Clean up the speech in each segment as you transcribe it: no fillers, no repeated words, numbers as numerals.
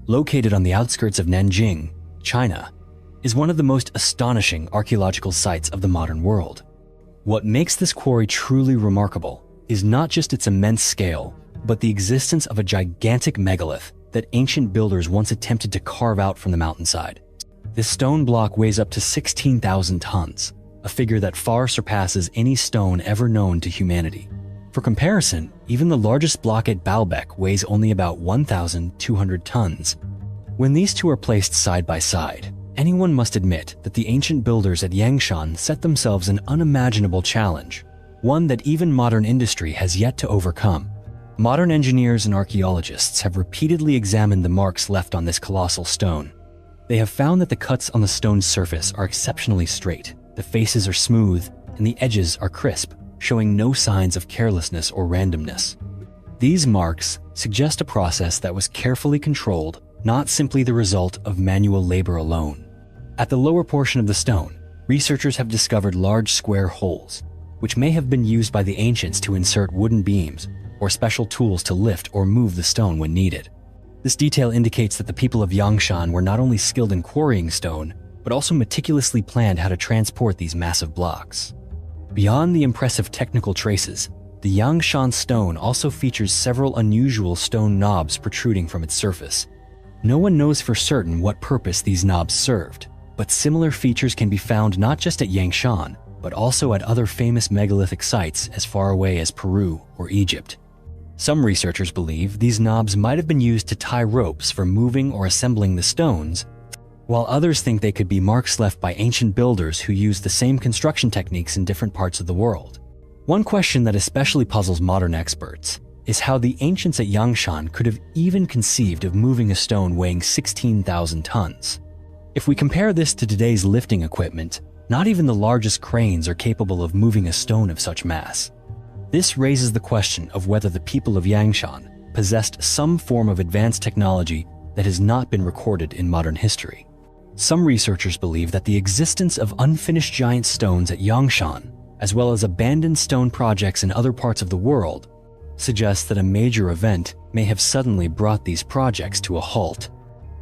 located on the outskirts of Nanjing, China, is one of the most astonishing archaeological sites of the modern world. What makes this quarry truly remarkable is not just its immense scale, but the existence of a gigantic megalith that ancient builders once attempted to carve out from the mountainside. This stone block weighs up to 16,000 tons, a figure that far surpasses any stone ever known to humanity. For comparison, even the largest block at Baalbek weighs only about 1,200 tons. When these two are placed side by side, anyone must admit that the ancient builders at Yangshan set themselves an unimaginable challenge, one that even modern industry has yet to overcome. Modern engineers and archaeologists have repeatedly examined the marks left on this colossal stone. They have found that the cuts on the stone's surface are exceptionally straight, the faces are smooth, and the edges are crisp, showing no signs of carelessness or randomness. These marks suggest a process that was carefully controlled, not simply the result of manual labor alone. At the lower portion of the stone, researchers have discovered large square holes, which may have been used by the ancients to insert wooden beams or special tools to lift or move the stone when needed. This detail indicates that the people of Yangshan were not only skilled in quarrying stone, but also meticulously planned how to transport these massive blocks. Beyond the impressive technical traces, the Yangshan stone also features several unusual stone knobs protruding from its surface. No one knows for certain what purpose these knobs served, but similar features can be found not just at Yangshan, but also at other famous megalithic sites as far away as Peru or Egypt. Some researchers believe these knobs might have been used to tie ropes for moving or assembling the stones, while others think they could be marks left by ancient builders who used the same construction techniques in different parts of the world. One question that especially puzzles modern experts is how the ancients at Yangshan could have even conceived of moving a stone weighing 16,000 tons. If we compare this to today's lifting equipment, not even the largest cranes are capable of moving a stone of such mass. This raises the question of whether the people of Yangshan possessed some form of advanced technology that has not been recorded in modern history. Some researchers believe that the existence of unfinished giant stones at Yangshan, as well as abandoned stone projects in other parts of the world, suggests that a major event may have suddenly brought these projects to a halt.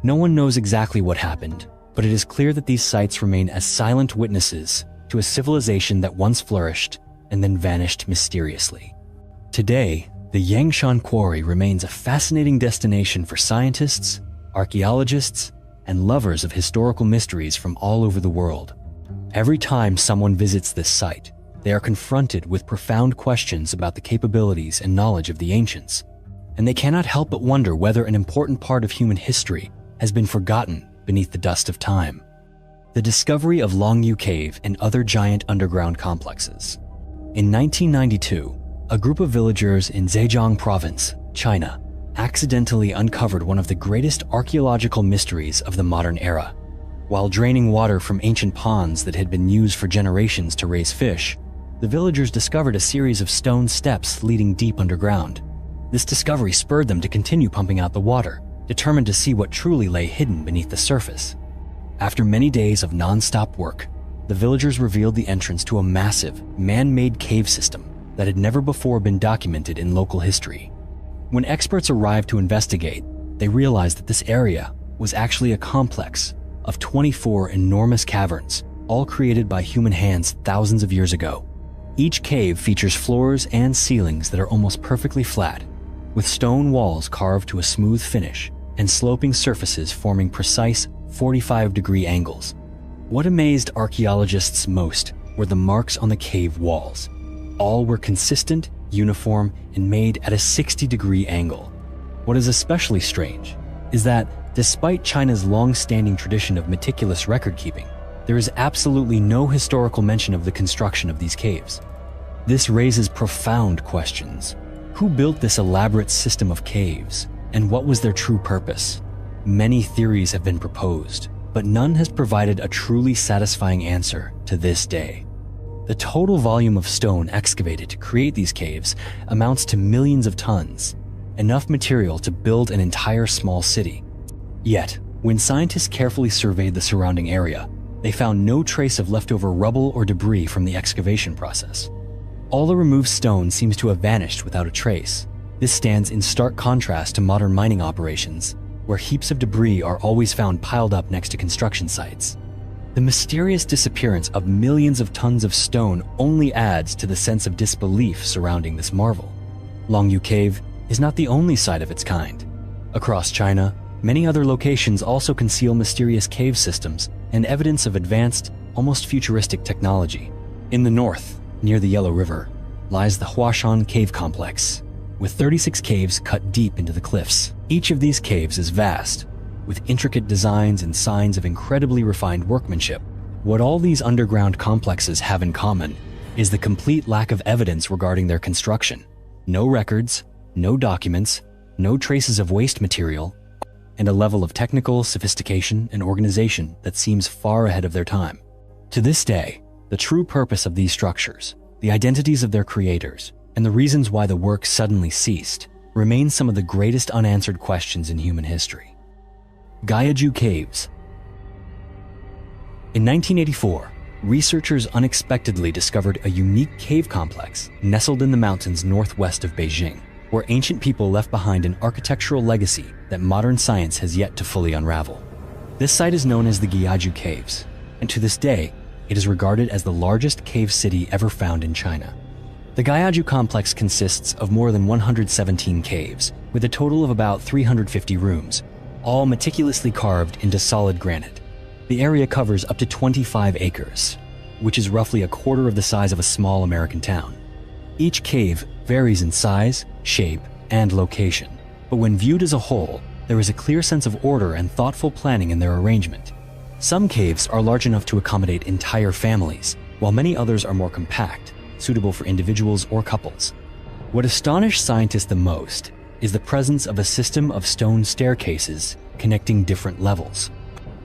No one knows exactly what happened, but it is clear that these sites remain as silent witnesses to a civilization that once flourished and then vanished mysteriously. Today, the Yangshan Quarry remains a fascinating destination for scientists, archaeologists, and lovers of historical mysteries from all over the world. Every time someone visits this site, they are confronted with profound questions about the capabilities and knowledge of the ancients, and they cannot help but wonder whether an important part of human history has been forgotten beneath the dust of time. The discovery of Longyu Cave and other giant underground complexes. In 1992, a group of villagers in Zhejiang Province, China, accidentally uncovered one of the greatest archaeological mysteries of the modern era. While draining water from ancient ponds that had been used for generations to raise fish, the villagers discovered a series of stone steps leading deep underground. This discovery spurred them to continue pumping out the water, determined to see what truly lay hidden beneath the surface. After many days of non-stop work, the villagers revealed the entrance to a massive, man-made cave system that had never before been documented in local history. When experts arrived to investigate, they realized that this area was actually a complex of 24 enormous caverns, all created by human hands thousands of years ago. Each cave features floors and ceilings that are almost perfectly flat, with stone walls carved to a smooth finish and sloping surfaces forming precise 45-degree angles. What amazed archaeologists most were the marks on the cave walls. All were consistent, uniform, and made at a 60-degree angle. What is especially strange is that, despite China's long-standing tradition of meticulous record-keeping, there is absolutely no historical mention of the construction of these caves. This raises profound questions. Who built this elaborate system of caves, and what was their true purpose? Many theories have been proposed, but none has provided a truly satisfying answer to this day. The total volume of stone excavated to create these caves amounts to millions of tons, enough material to build an entire small city. Yet, when scientists carefully surveyed the surrounding area, they found no trace of leftover rubble or debris from the excavation process. All the removed stone seems to have vanished without a trace. This stands in stark contrast to modern mining operations, where heaps of debris are always found piled up next to construction sites. The mysterious disappearance of millions of tons of stone only adds to the sense of disbelief surrounding this marvel. Longyu Cave is not the only site of its kind. Across China, many other locations also conceal mysterious cave systems and evidence of advanced, almost futuristic technology. In the north, near the Yellow River, lies the Huashan Cave Complex, with 36 caves cut deep into the cliffs. Each of these caves is vast, with intricate designs and signs of incredibly refined workmanship. What all these underground complexes have in common is the complete lack of evidence regarding their construction. No records, no documents, no traces of waste material, and a level of technical sophistication and organization that seems far ahead of their time. To this day, the true purpose of these structures, the identities of their creators, and the reasons why the work suddenly ceased remain some of the greatest unanswered questions in human history. Gyeongju Caves. In 1984, researchers unexpectedly discovered a unique cave complex nestled in the mountains northwest of Beijing, where ancient people left behind an architectural legacy that modern science has yet to fully unravel. This site is known as the Gyeongju Caves, and to this day, it is regarded as the largest cave city ever found in China. The Gyeongju complex consists of more than 117 caves, with a total of about 350 rooms, all meticulously carved into solid granite. The area covers up to 25 acres, which is roughly a quarter of the size of a small American town. Each cave varies in size, shape, and location, but when viewed as a whole, there is a clear sense of order and thoughtful planning in their arrangement. Some caves are large enough to accommodate entire families, while many others are more compact, suitable for individuals or couples. What astonished scientists the most is the presence of a system of stone staircases connecting different levels,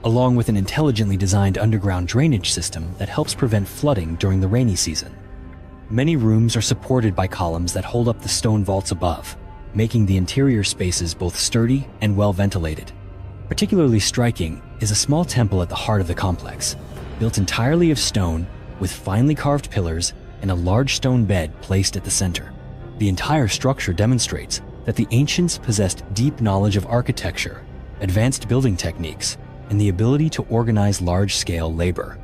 along with an intelligently designed underground drainage system that helps prevent flooding during the rainy season. Many rooms are supported by columns that hold up the stone vaults above, making the interior spaces both sturdy and well ventilated. Particularly striking is a small temple at the heart of the complex, built entirely of stone with finely carved pillars and a large stone bed placed at the center. The entire structure demonstrates that the ancients possessed deep knowledge of architecture, advanced building techniques, and the ability to organize large-scale labor.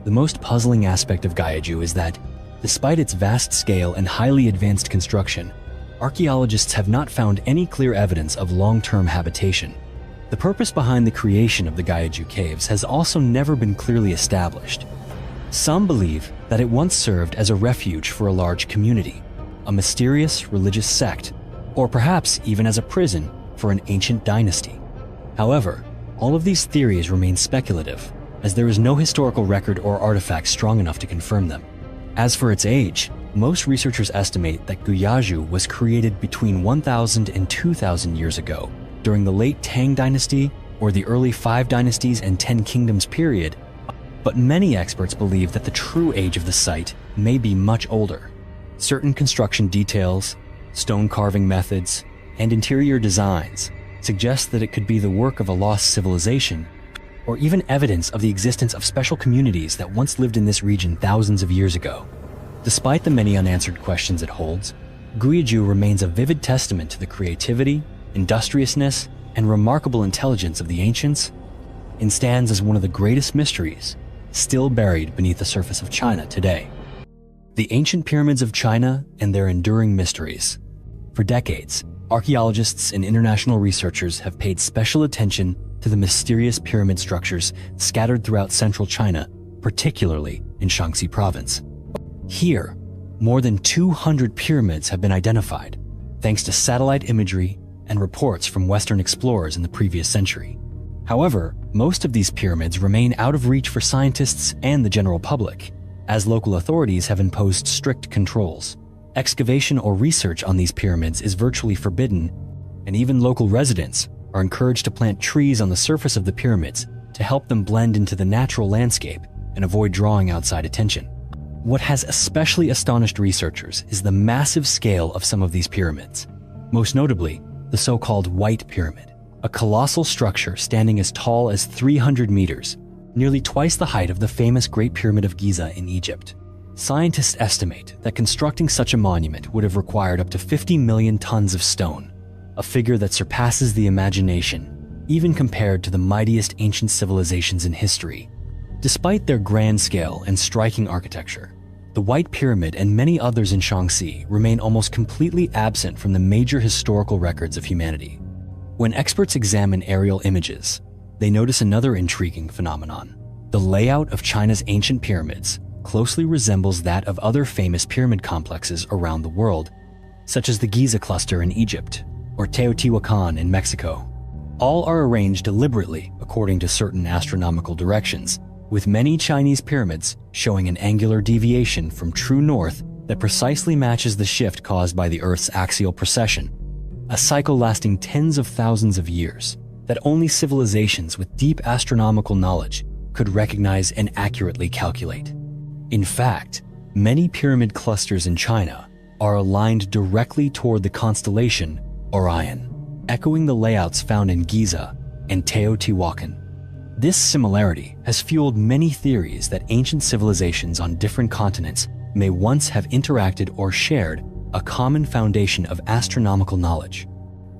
The most puzzling aspect of Gyeongju is that, despite its vast scale and highly advanced construction, archaeologists have not found any clear evidence of long-term habitation. The purpose behind the creation of the Gyeongju Caves has also never been clearly established. Some believe that it once served as a refuge for a large community, a mysterious religious sect, or perhaps even as a prison for an ancient dynasty. However, all of these theories remain speculative, as there is no historical record or artifact strong enough to confirm them. As for its age, most researchers estimate that Gyeongju was created between 1,000 and 2,000 years ago, during the late Tang Dynasty or the early 5 Dynasties and 10 Kingdoms period, but many experts believe that the true age of the site may be much older. Certain construction details, stone carving methods, and interior designs suggest that it could be the work of a lost civilization, or even evidence of the existence of special communities that once lived in this region thousands of years ago. Despite the many unanswered questions it holds, Gyeongju remains a vivid testament to the creativity, industriousness, and remarkable intelligence of the ancients, and stands as one of the greatest mysteries still buried beneath the surface of China today. The ancient pyramids of China and their enduring mysteries. For decades, archaeologists and international researchers have paid special attention to the mysterious pyramid structures scattered throughout central China, particularly in Shaanxi province. Here, more than 200 pyramids have been identified, thanks to satellite imagery and reports from Western explorers in the previous century. However, most of these pyramids remain out of reach for scientists and the general public, as local authorities have imposed strict controls. Excavation or research on these pyramids is virtually forbidden, and even local residents are encouraged to plant trees on the surface of the pyramids to help them blend into the natural landscape and avoid drawing outside attention. What has especially astonished researchers is the massive scale of some of these pyramids, most notably the so-called White Pyramid, a colossal structure standing as tall as 300 meters, nearly twice the height of the famous Great Pyramid of Giza in Egypt. Scientists estimate that constructing such a monument would have required up to 50 million tons of stone, a figure that surpasses the imagination even compared to the mightiest ancient civilizations in history. Despite their grand scale and striking architecture, the White Pyramid and many others in Shaanxi remain almost completely absent from the major historical records of humanity. When experts examine aerial images, they notice another intriguing phenomenon. The layout of China's ancient pyramids closely resembles that of other famous pyramid complexes around the world, such as the Giza cluster in Egypt or Teotihuacan in Mexico. All are arranged deliberately according to certain astronomical directions, with many Chinese pyramids showing an angular deviation from true north that precisely matches the shift caused by the Earth's axial precession, a cycle lasting tens of thousands of years that only civilizations with deep astronomical knowledge could recognize and accurately calculate. In fact, many pyramid clusters in China are aligned directly toward the constellation Orion, echoing the layouts found in Giza and Teotihuacan. This similarity has fueled many theories that ancient civilizations on different continents may once have interacted or shared a common foundation of astronomical knowledge.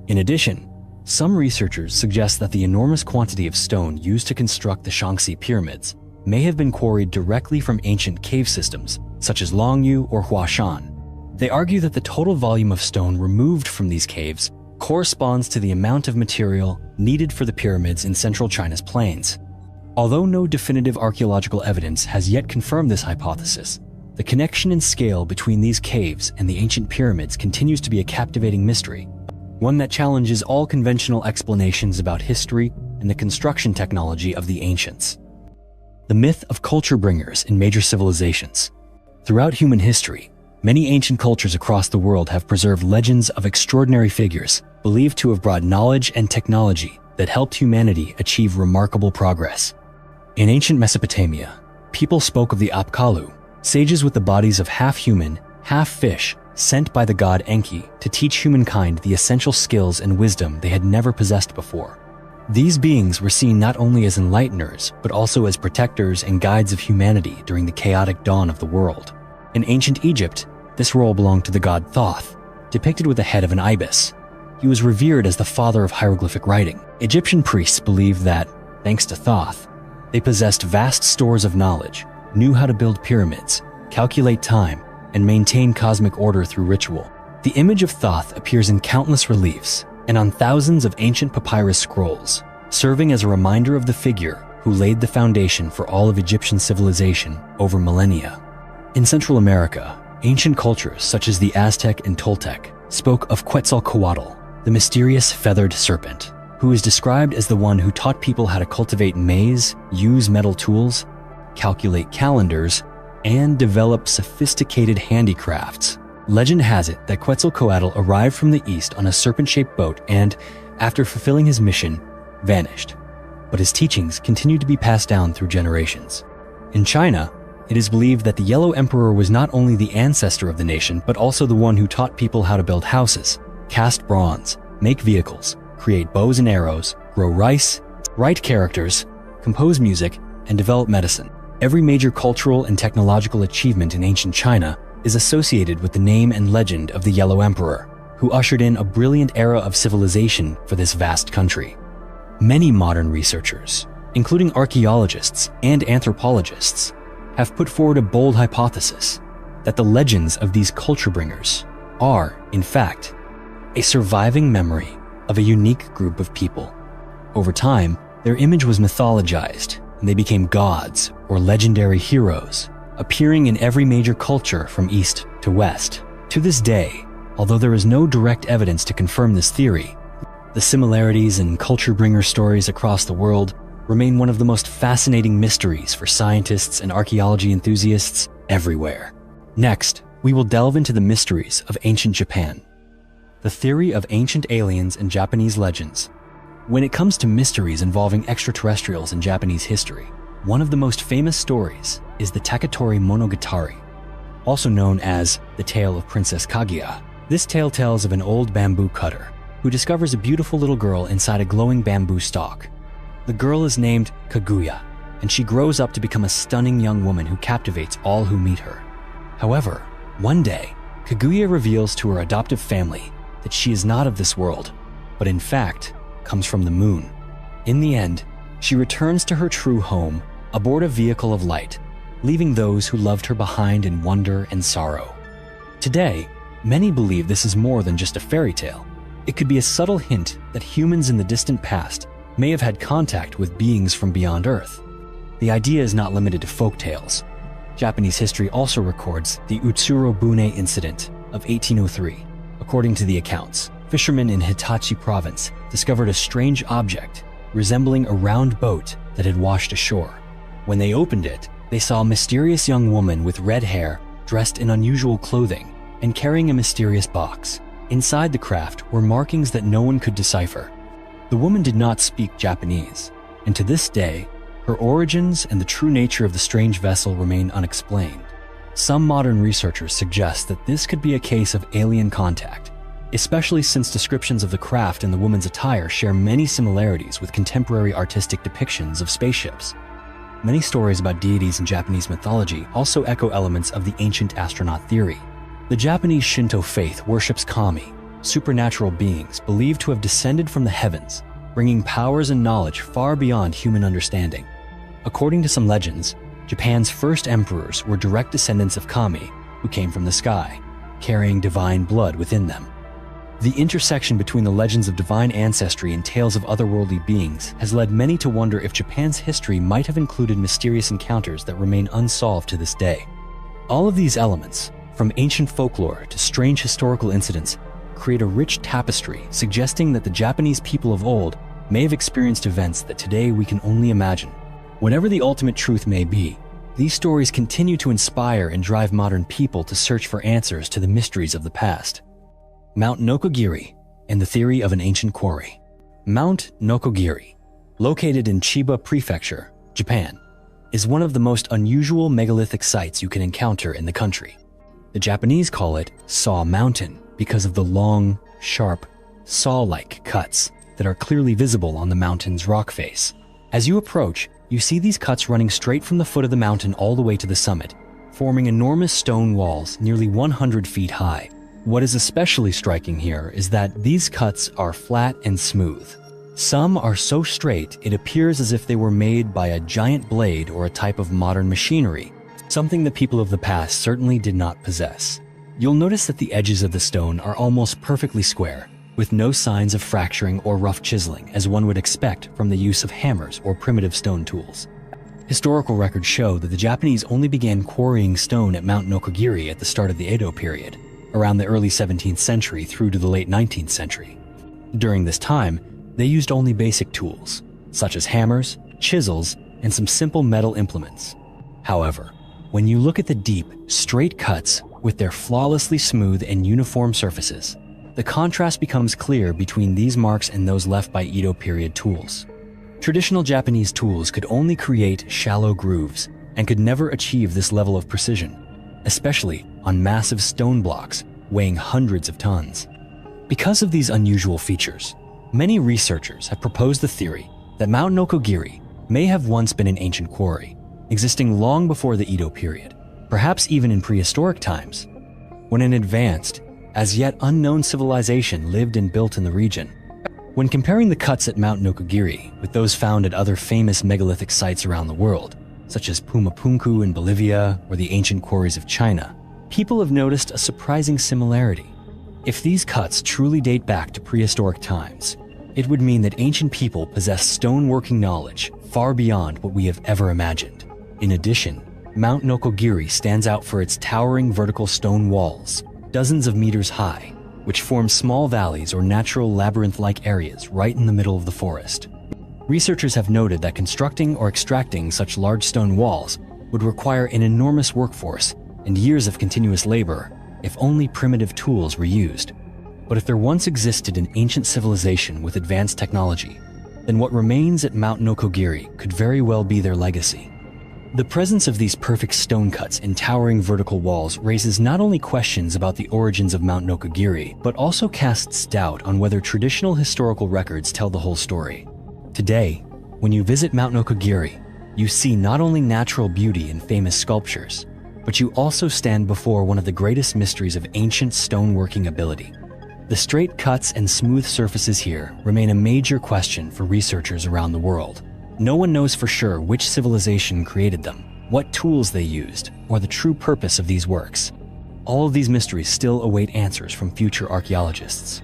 In addition, some researchers suggest that the enormous quantity of stone used to construct the Shaanxi pyramids may have been quarried directly from ancient cave systems, such as Longyu or Huashan. They argue that the total volume of stone removed from these caves corresponds to the amount of material needed for the pyramids in central China's plains. Although no definitive archaeological evidence has yet confirmed this hypothesis, the connection and scale between these caves and the ancient pyramids continues to be a captivating mystery, one that challenges all conventional explanations about history and the construction technology of the ancients. The myth of culture bringers in major civilizations. Throughout human history, many ancient cultures across the world have preserved legends of extraordinary figures believed to have brought knowledge and technology that helped humanity achieve remarkable progress. In ancient Mesopotamia, people spoke of the Apkallu, sages with the bodies of half human, half fish, sent by the god Enki to teach humankind the essential skills and wisdom they had never possessed before. These beings were seen not only as enlighteners, but also as protectors and guides of humanity during the chaotic dawn of the world. In ancient Egypt, this role belonged to the god Thoth, depicted with the head of an ibis. He was revered as the father of hieroglyphic writing. Egyptian priests believed that, thanks to Thoth, they possessed vast stores of knowledge, knew how to build pyramids, calculate time, and maintain cosmic order through ritual. The image of Thoth appears in countless reliefs and on thousands of ancient papyrus scrolls, serving as a reminder of the figure who laid the foundation for all of Egyptian civilization over millennia. In Central America, ancient cultures such as the Aztec and Toltec spoke of Quetzalcoatl, the mysterious feathered serpent, who is described as the one who taught people how to cultivate maize, use metal tools, calculate calendars, and develop sophisticated handicrafts. Legend has it that Quetzalcoatl arrived from the east on a serpent-shaped boat and, after fulfilling his mission, vanished. But his teachings continued to be passed down through generations. In China, it is believed that the Yellow Emperor was not only the ancestor of the nation, but also the one who taught people how to build houses, cast bronze, make vehicles, create bows and arrows, grow rice, write characters, compose music, and develop medicine. Every major cultural and technological achievement in ancient China is associated with the name and legend of the Yellow Emperor, who ushered in a brilliant era of civilization for this vast country. Many modern researchers, including archaeologists and anthropologists, have put forward a bold hypothesis that the legends of these culture bringers are, in fact, a surviving memory of a unique group of people. Over time, their image was mythologized, and they became gods or legendary heroes, appearing in every major culture from east to west. To this day, although there is no direct evidence to confirm this theory, the similarities in culture bringer stories across the world remain one of the most fascinating mysteries for scientists and archaeology enthusiasts everywhere. Next, we will delve into the mysteries of ancient Japan. The theory of ancient aliens and Japanese legends. When it comes to mysteries involving extraterrestrials in Japanese history, one of the most famous stories is the Taketori Monogatari, also known as the Tale of Princess Kaguya. This tale tells of an old bamboo cutter who discovers a beautiful little girl inside a glowing bamboo stalk. The girl is named Kaguya, and she grows up to become a stunning young woman who captivates all who meet her. However, one day, Kaguya reveals to her adoptive family that she is not of this world, but in fact, comes from the moon. In the end, she returns to her true home aboard a vehicle of light, leaving those who loved her behind in wonder and sorrow. Today, many believe this is more than just a fairy tale. It could be a subtle hint that humans in the distant past may have had contact with beings from beyond Earth. The idea is not limited to folk tales. Japanese history also records the Utsuro Bune incident of 1803. According to the accounts, fishermen in Hitachi province discovered a strange object resembling a round boat that had washed ashore. When they opened it, they saw a mysterious young woman with red hair, dressed in unusual clothing, and carrying a mysterious box. Inside the craft were markings that no one could decipher. The woman did not speak Japanese, and to this day, her origins and the true nature of the strange vessel remain unexplained. Some modern researchers suggest that this could be a case of alien contact, especially since descriptions of the craft and the woman's attire share many similarities with contemporary artistic depictions of spaceships. Many stories about deities in Japanese mythology also echo elements of the ancient astronaut theory. The Japanese Shinto faith worships kami, supernatural beings believed to have descended from the heavens, bringing powers and knowledge far beyond human understanding. According to some legends, Japan's first emperors were direct descendants of kami who came from the sky, carrying divine blood within them. The intersection between the legends of divine ancestry and tales of otherworldly beings has led many to wonder if Japan's history might have included mysterious encounters that remain unsolved to this day. All of these elements, from ancient folklore to strange historical incidents, create a rich tapestry suggesting that the Japanese people of old may have experienced events that today we can only imagine. Whatever the ultimate truth may be, these stories continue to inspire and drive modern people to search for answers to the mysteries of the past. Mount Nokogiri and the theory of an ancient quarry. Mount Nokogiri, located in Chiba Prefecture, Japan, is one of the most unusual megalithic sites you can encounter in the country. The Japanese call it Saw Mountain because of the long, sharp, saw-like cuts that are clearly visible on the mountain's rock face. As you approach, you see these cuts running straight from the foot of the mountain all the way to the summit, forming enormous stone walls nearly 100 feet high. What is especially striking here is that these cuts are flat and smooth. Some are so straight it appears as if they were made by a giant blade or a type of modern machinery, something the people of the past certainly did not possess. You'll notice that the edges of the stone are almost perfectly square, with no signs of fracturing or rough chiseling as one would expect from the use of hammers or primitive stone tools. Historical records show that the Japanese only began quarrying stone at Mount Nokogiri at the start of the Edo period, around the early 17th century through to the late 19th century. During this time, they used only basic tools, such as hammers, chisels, and some simple metal implements. However, when you look at the deep, straight cuts with their flawlessly smooth and uniform surfaces, the contrast becomes clear between these marks and those left by Edo period tools. Traditional Japanese tools could only create shallow grooves and could never achieve this level of precision, especially on massive stone blocks weighing hundreds of tons. Because of these unusual features, many researchers have proposed the theory that Mount Nokogiri may have once been an ancient quarry, existing long before the Edo period, perhaps even in prehistoric times, when an advanced, as yet unknown civilization lived and built in the region. When comparing the cuts at Mount Nokogiri with those found at other famous megalithic sites around the world, such as Pumapunku in Bolivia or the ancient quarries of China, people have noticed a surprising similarity. If these cuts truly date back to prehistoric times, it would mean that ancient people possessed stoneworking knowledge far beyond what we have ever imagined. In addition, Mount Nokogiri stands out for its towering vertical stone walls, dozens of meters high, which form small valleys or natural labyrinth-like areas right in the middle of the forest. Researchers have noted that constructing or extracting such large stone walls would require an enormous workforce and years of continuous labor if only primitive tools were used. But if there once existed an ancient civilization with advanced technology, then what remains at Mount Nokogiri could very well be their legacy. The presence of these perfect stone cuts and towering vertical walls raises not only questions about the origins of Mount Nokogiri, but also casts doubt on whether traditional historical records tell the whole story. Today, when you visit Mount Nokogiri, you see not only natural beauty and famous sculptures, but you also stand before one of the greatest mysteries of ancient stoneworking ability. The straight cuts and smooth surfaces here remain a major question for researchers around the world. No one knows for sure which civilization created them, what tools they used, or the true purpose of these works. All of these mysteries still await answers from future archaeologists.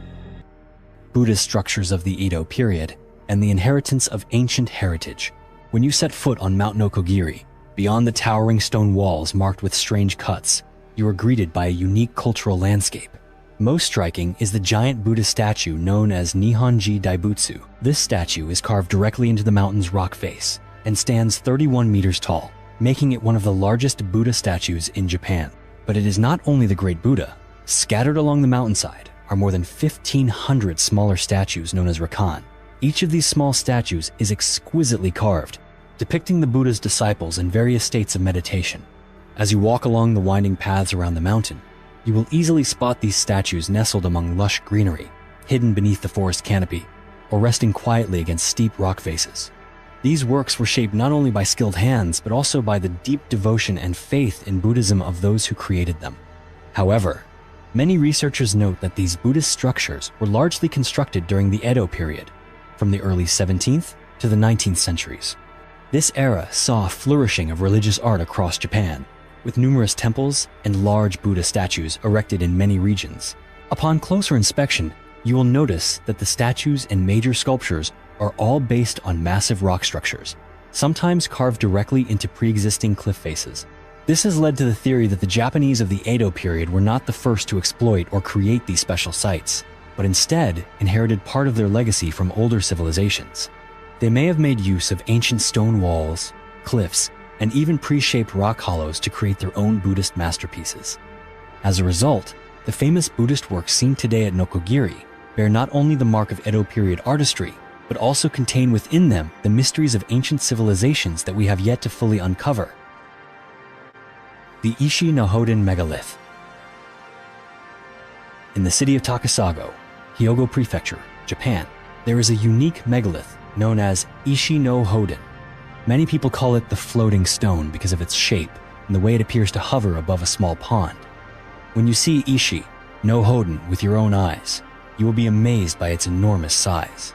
Buddhist structures of the Edo period and the inheritance of ancient heritage. When you set foot on Mount Nokogiri, beyond the towering stone walls marked with strange cuts, you are greeted by a unique cultural landscape. Most striking is the giant Buddha statue known as Nihonji Daibutsu. This statue is carved directly into the mountain's rock face and stands 31 meters tall, making it one of the largest Buddha statues in Japan. But it is not only the Great Buddha. Scattered along the mountainside are more than 1,500 smaller statues known as rakan. Each of these small statues is exquisitely carved, depicting the Buddha's disciples in various states of meditation. As you walk along the winding paths around the mountain, you will easily spot these statues nestled among lush greenery, hidden beneath the forest canopy, or resting quietly against steep rock faces. These works were shaped not only by skilled hands, but also by the deep devotion and faith in Buddhism of those who created them. However, many researchers note that these Buddhist structures were largely constructed during the Edo period, from the early 17th to the 19th centuries. This era saw a flourishing of religious art across Japan, with numerous temples and large Buddha statues erected in many regions. Upon closer inspection, you will notice that the statues and major sculptures are all based on massive rock structures, sometimes carved directly into pre-existing cliff faces. This has led to the theory that the Japanese of the Edo period were not the first to exploit or create these special sites, but instead inherited part of their legacy from older civilizations. They may have made use of ancient stone walls, cliffs, and even pre-shaped rock hollows to create their own Buddhist masterpieces. As a result, the famous Buddhist works seen today at Nokogiri bear not only the mark of Edo period artistry, but also contain within them the mysteries of ancient civilizations that we have yet to fully uncover. The Ishi no Hoden Megalith. In the city of Takasago, Hyogo Prefecture, Japan, there is a unique megalith known as Ishi no Hoden. Many people call it the floating stone because of its shape and the way it appears to hover above a small pond. When you see Ishi no Hoden with your own eyes, you will be amazed by its enormous size.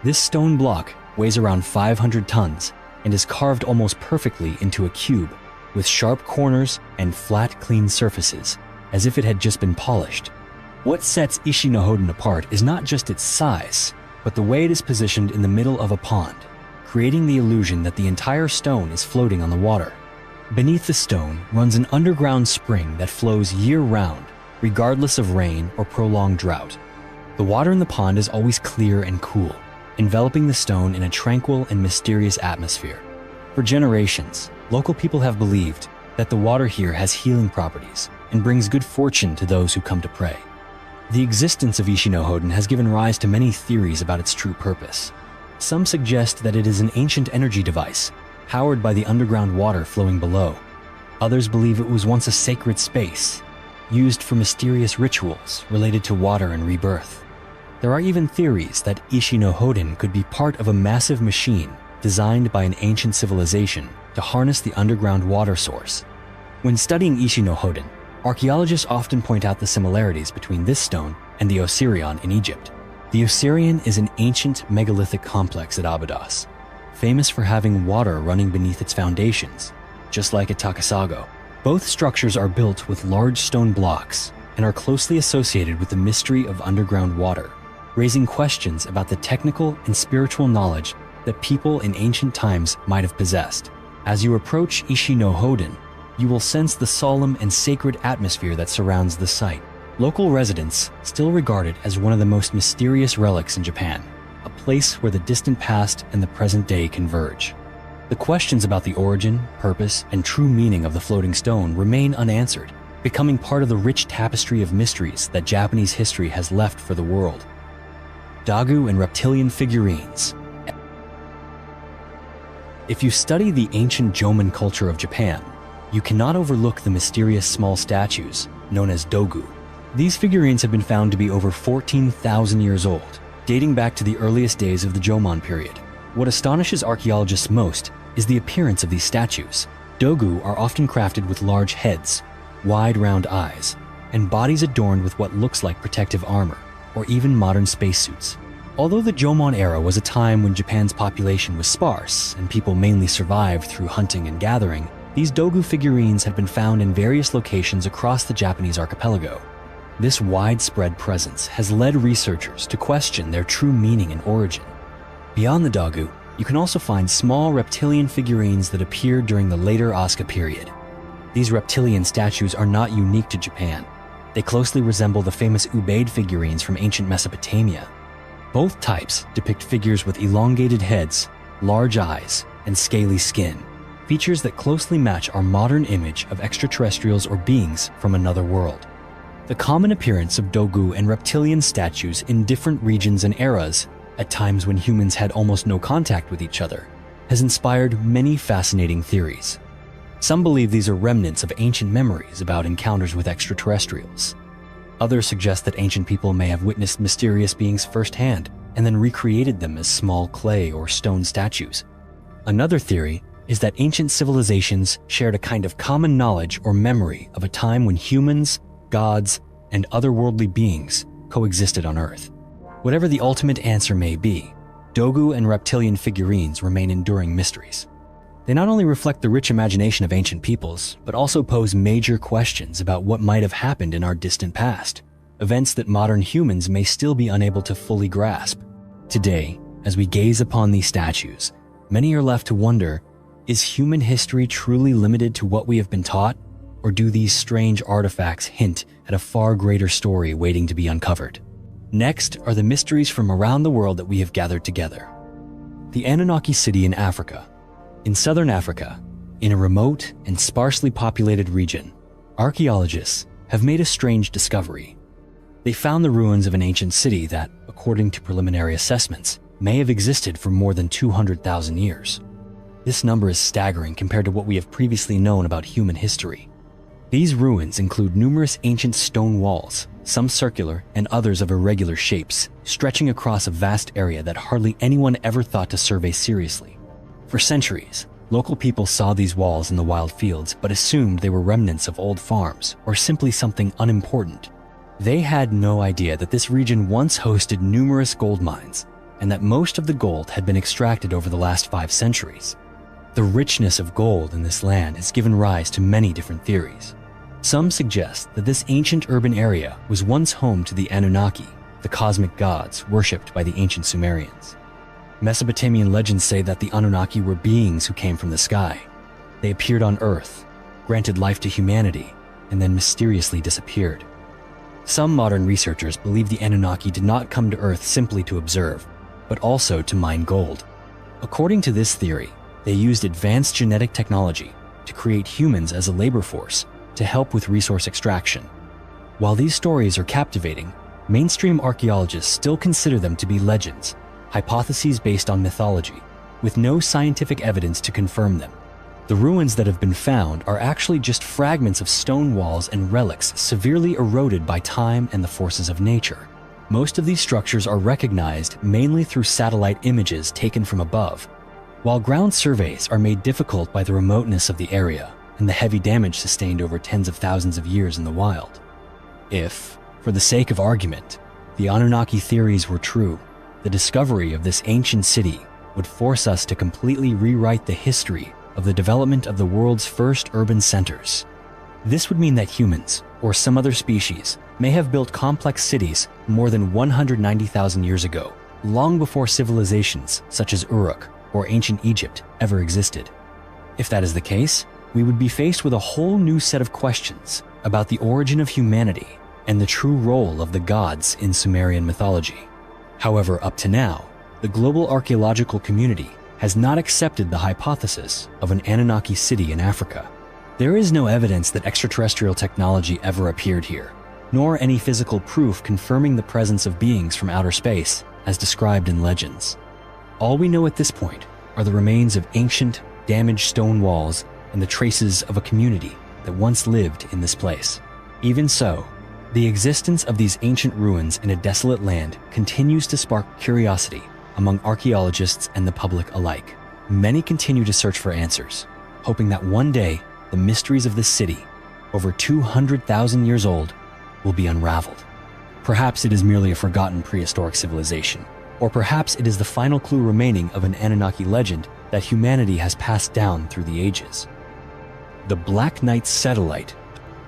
This stone block weighs around 500 tons and is carved almost perfectly into a cube with sharp corners and flat, clean surfaces, as if it had just been polished. What sets Ishi no Hoden apart is not just its size, but the way it is positioned in the middle of a pond, creating the illusion that the entire stone is floating on the water. Beneath the stone runs an underground spring that flows year-round, regardless of rain or prolonged drought. The water in the pond is always clear and cool, enveloping the stone in a tranquil and mysterious atmosphere. For generations, local people have believed that the water here has healing properties and brings good fortune to those who come to pray. The existence of Ishi no Hoden has given rise to many theories about its true purpose. Some suggest that it is an ancient energy device, powered by the underground water flowing below. Others believe it was once a sacred space, used for mysterious rituals related to water and rebirth. There are even theories that Ishi no Hoden could be part of a massive machine designed by an ancient civilization to harness the underground water source. When studying Ishi no Hoden, archaeologists often point out the similarities between this stone and the Osirion in Egypt. The Osirion is an ancient megalithic complex at Abydos, famous for having water running beneath its foundations, just like at Takasago. Both structures are built with large stone blocks and are closely associated with the mystery of underground water, raising questions about the technical and spiritual knowledge that people in ancient times might have possessed. As you approach Ishi no Hoden, you will sense the solemn and sacred atmosphere that surrounds the site. Local residents still regard it as one of the most mysterious relics in Japan, a place where the distant past and the present day converge. The questions about the origin, purpose, and true meaning of the floating stone remain unanswered, becoming part of the rich tapestry of mysteries that Japanese history has left for the world. Dagu and reptilian figurines. If you study the ancient Jomon culture of Japan, you cannot overlook the mysterious small statues known as dogu. These figurines have been found to be over 14,000 years old, dating back to the earliest days of the Jomon period. What astonishes archaeologists most is the appearance of these statues. Dogu are often crafted with large heads, wide round eyes, and bodies adorned with what looks like protective armor. or even modern spacesuits. Although the Jomon era was a time when Japan's population was sparse and people mainly survived through hunting and gathering, these Dogu figurines have been found in various locations across the Japanese archipelago. This widespread presence has led researchers to question their true meaning and origin. Beyond the Dogu, you can also find small reptilian figurines that appeared during the later Asuka period. These reptilian statues are not unique to Japan. They closely resemble the famous Ubaid figurines from ancient Mesopotamia. Both types depict figures with elongated heads, large eyes, and scaly skin, features that closely match our modern image of extraterrestrials or beings from another world. The common appearance of Dogu and reptilian statues in different regions and eras, at times when humans had almost no contact with each other, has inspired many fascinating theories. Some believe these are remnants of ancient memories about encounters with extraterrestrials. Others suggest that ancient people may have witnessed mysterious beings firsthand and then recreated them as small clay or stone statues. Another theory is that ancient civilizations shared a kind of common knowledge or memory of a time when humans, gods, and otherworldly beings coexisted on Earth. Whatever the ultimate answer may be, Dogu and reptilian figurines remain enduring mysteries. They not only reflect the rich imagination of ancient peoples, but also pose major questions about what might have happened in our distant past, events that modern humans may still be unable to fully grasp. Today, as we gaze upon these statues, many are left to wonder, is human history truly limited to what we have been taught, or do these strange artifacts hint at a far greater story waiting to be uncovered? Next are the mysteries from around the world that we have gathered together. The Anunnaki city in Africa. In southern Africa, in a remote and sparsely populated region, archaeologists have made a strange discovery. They found the ruins of an ancient city that, according to preliminary assessments, may have existed for more than 200,000 years. This number is staggering compared to what we have previously known about human history. These ruins include numerous ancient stone walls, some circular and others of irregular shapes, stretching across a vast area that hardly anyone ever thought to survey seriously. For centuries, local people saw these walls in the wild fields but assumed they were remnants of old farms or simply something unimportant. They had no idea that this region once hosted numerous gold mines and that most of the gold had been extracted over the last 5 centuries. The richness of gold in this land has given rise to many different theories. Some suggest that this ancient urban area was once home to the Anunnaki, the cosmic gods worshipped by the ancient Sumerians. Mesopotamian legends say that the Anunnaki were beings who came from the sky. They appeared on Earth, granted life to humanity, and then mysteriously disappeared. Some modern researchers believe the Anunnaki did not come to Earth simply to observe, but also to mine gold. According to this theory, they used advanced genetic technology to create humans as a labor force to help with resource extraction. While these stories are captivating, mainstream archaeologists still consider them to be legends, hypotheses based on mythology, with no scientific evidence to confirm them. The ruins that have been found are actually just fragments of stone walls and relics severely eroded by time and the forces of nature. Most of these structures are recognized mainly through satellite images taken from above, while ground surveys are made difficult by the remoteness of the area and the heavy damage sustained over tens of thousands of years in the wild. If, for the sake of argument, the Anunnaki theories were true, the discovery of this ancient city would force us to completely rewrite the history of the development of the world's first urban centers. This would mean that humans, or some other species, may have built complex cities more than 190,000 years ago, long before civilizations such as Uruk or ancient Egypt ever existed. If that is the case, we would be faced with a whole new set of questions about the origin of humanity and the true role of the gods in Sumerian mythology. However, up to now, the global archaeological community has not accepted the hypothesis of an Anunnaki city in Africa. There is no evidence that extraterrestrial technology ever appeared here, nor any physical proof confirming the presence of beings from outer space, as described in legends. All we know at this point are the remains of ancient, damaged stone walls and the traces of a community that once lived in this place. Even so, the existence of these ancient ruins in a desolate land continues to spark curiosity among archaeologists and the public alike. Many continue to search for answers, hoping that one day the mysteries of this city, over 200,000 years old, will be unraveled. Perhaps it is merely a forgotten prehistoric civilization, or perhaps it is the final clue remaining of an Anunnaki legend that humanity has passed down through the ages. The Black Knight Satellite,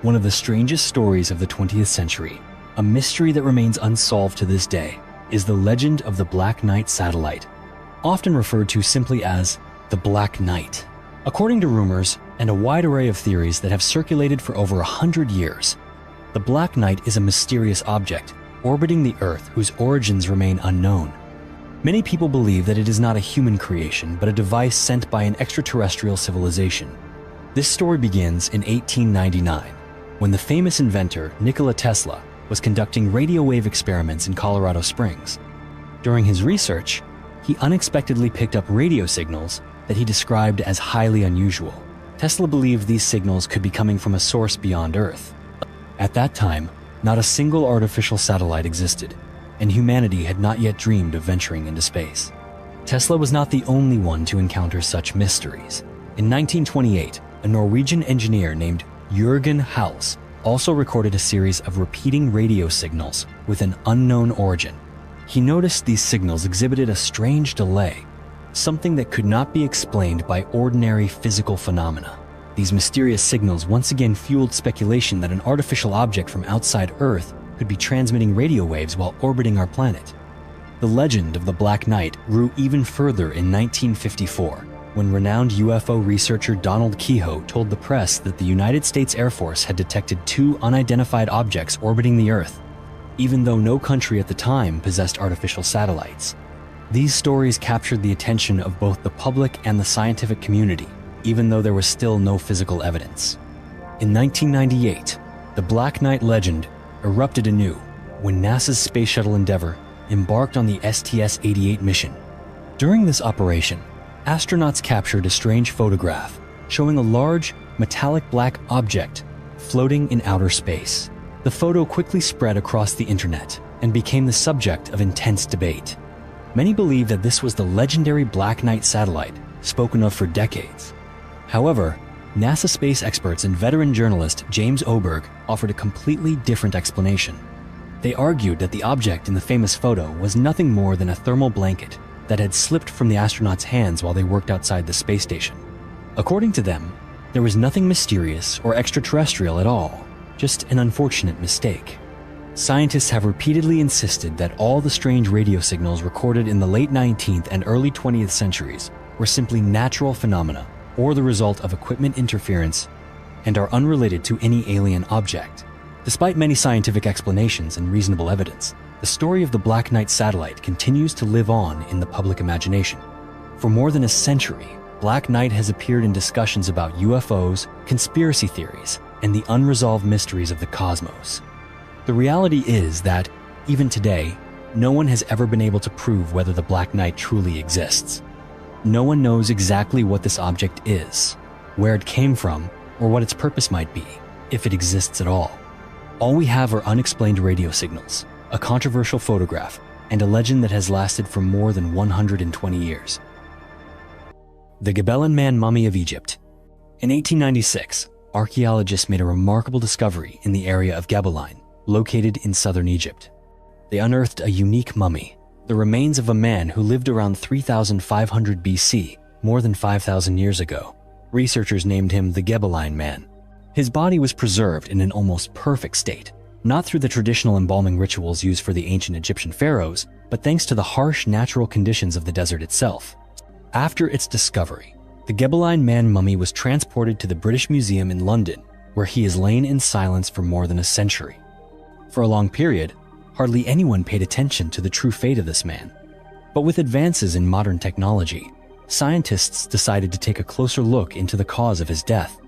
one of the strangest stories of the 20th century, a mystery that remains unsolved to this day, is the legend of the Black Knight Satellite, often referred to simply as the Black Knight. According to rumors and a wide array of theories that have circulated for over 100 years, the Black Knight is a mysterious object orbiting the Earth whose origins remain unknown. Many people believe that it is not a human creation, but a device sent by an extraterrestrial civilization. This story begins in 1899, when the famous inventor Nikola Tesla was conducting radio wave experiments in Colorado Springs. During his research, he unexpectedly picked up radio signals that he described as highly unusual. Tesla believed these signals could be coming from a source beyond Earth. At that time, not a single artificial satellite existed, and humanity had not yet dreamed of venturing into space. Tesla was not the only one to encounter such mysteries. In 1928, a Norwegian engineer named Jørgen Hals also recorded a series of repeating radio signals with an unknown origin. He noticed these signals exhibited a strange delay, something that could not be explained by ordinary physical phenomena. These mysterious signals once again fueled speculation that an artificial object from outside Earth could be transmitting radio waves while orbiting our planet. The legend of the Black Knight grew even further in 1954, when renowned UFO researcher Donald Keyhoe told the press that the United States Air Force had detected 2 unidentified objects orbiting the Earth, even though no country at the time possessed artificial satellites. These stories captured the attention of both the public and the scientific community, even though there was still no physical evidence. In 1998, the Black Knight legend erupted anew when NASA's Space Shuttle Endeavour embarked on the STS-88 mission. During this operation, astronauts captured a strange photograph showing a large, metallic black object floating in outer space. The photo quickly spread across the internet and became the subject of intense debate. Many believe that this was the legendary Black Knight satellite spoken of for decades. However, NASA space experts and veteran journalist James Oberg offered a completely different explanation. They argued that the object in the famous photo was nothing more than a thermal blanket that had slipped from the astronauts' hands while they worked outside the space station. According to them, there was nothing mysterious or extraterrestrial at all, just an unfortunate mistake. Scientists have repeatedly insisted that all the strange radio signals recorded in the late 19th and early 20th centuries were simply natural phenomena or the result of equipment interference and are unrelated to any alien object. Despite many scientific explanations and reasonable evidence, the story of the Black Knight satellite continues to live on in the public imagination. For more than a century, Black Knight has appeared in discussions about UFOs, conspiracy theories, and the unresolved mysteries of the cosmos. The reality is that, even today, no one has ever been able to prove whether the Black Knight truly exists. No one knows exactly what this object is, where it came from, or what its purpose might be, if it exists at all. All we have are unexplained radio signals, a controversial photograph, and a legend that has lasted for more than 120 years. The Gobelin Man Mummy of Egypt. In 1896, archaeologists made a remarkable discovery in the area of Gobelin, located in southern Egypt. They unearthed a unique mummy, the remains of a man who lived around 3500 BC, more than 5,000 years ago. Researchers named him the Gobelin Man. His body was preserved in an almost perfect state, not through the traditional embalming rituals used for the ancient Egyptian pharaohs, but thanks to the harsh natural conditions of the desert itself. After its discovery, the Gobelin Man mummy was transported to the British Museum in London, where he has lain in silence for more than a century. For a long period, hardly anyone paid attention to the true fate of this man. But with advances in modern technology, scientists decided to take a closer look into the cause of his death.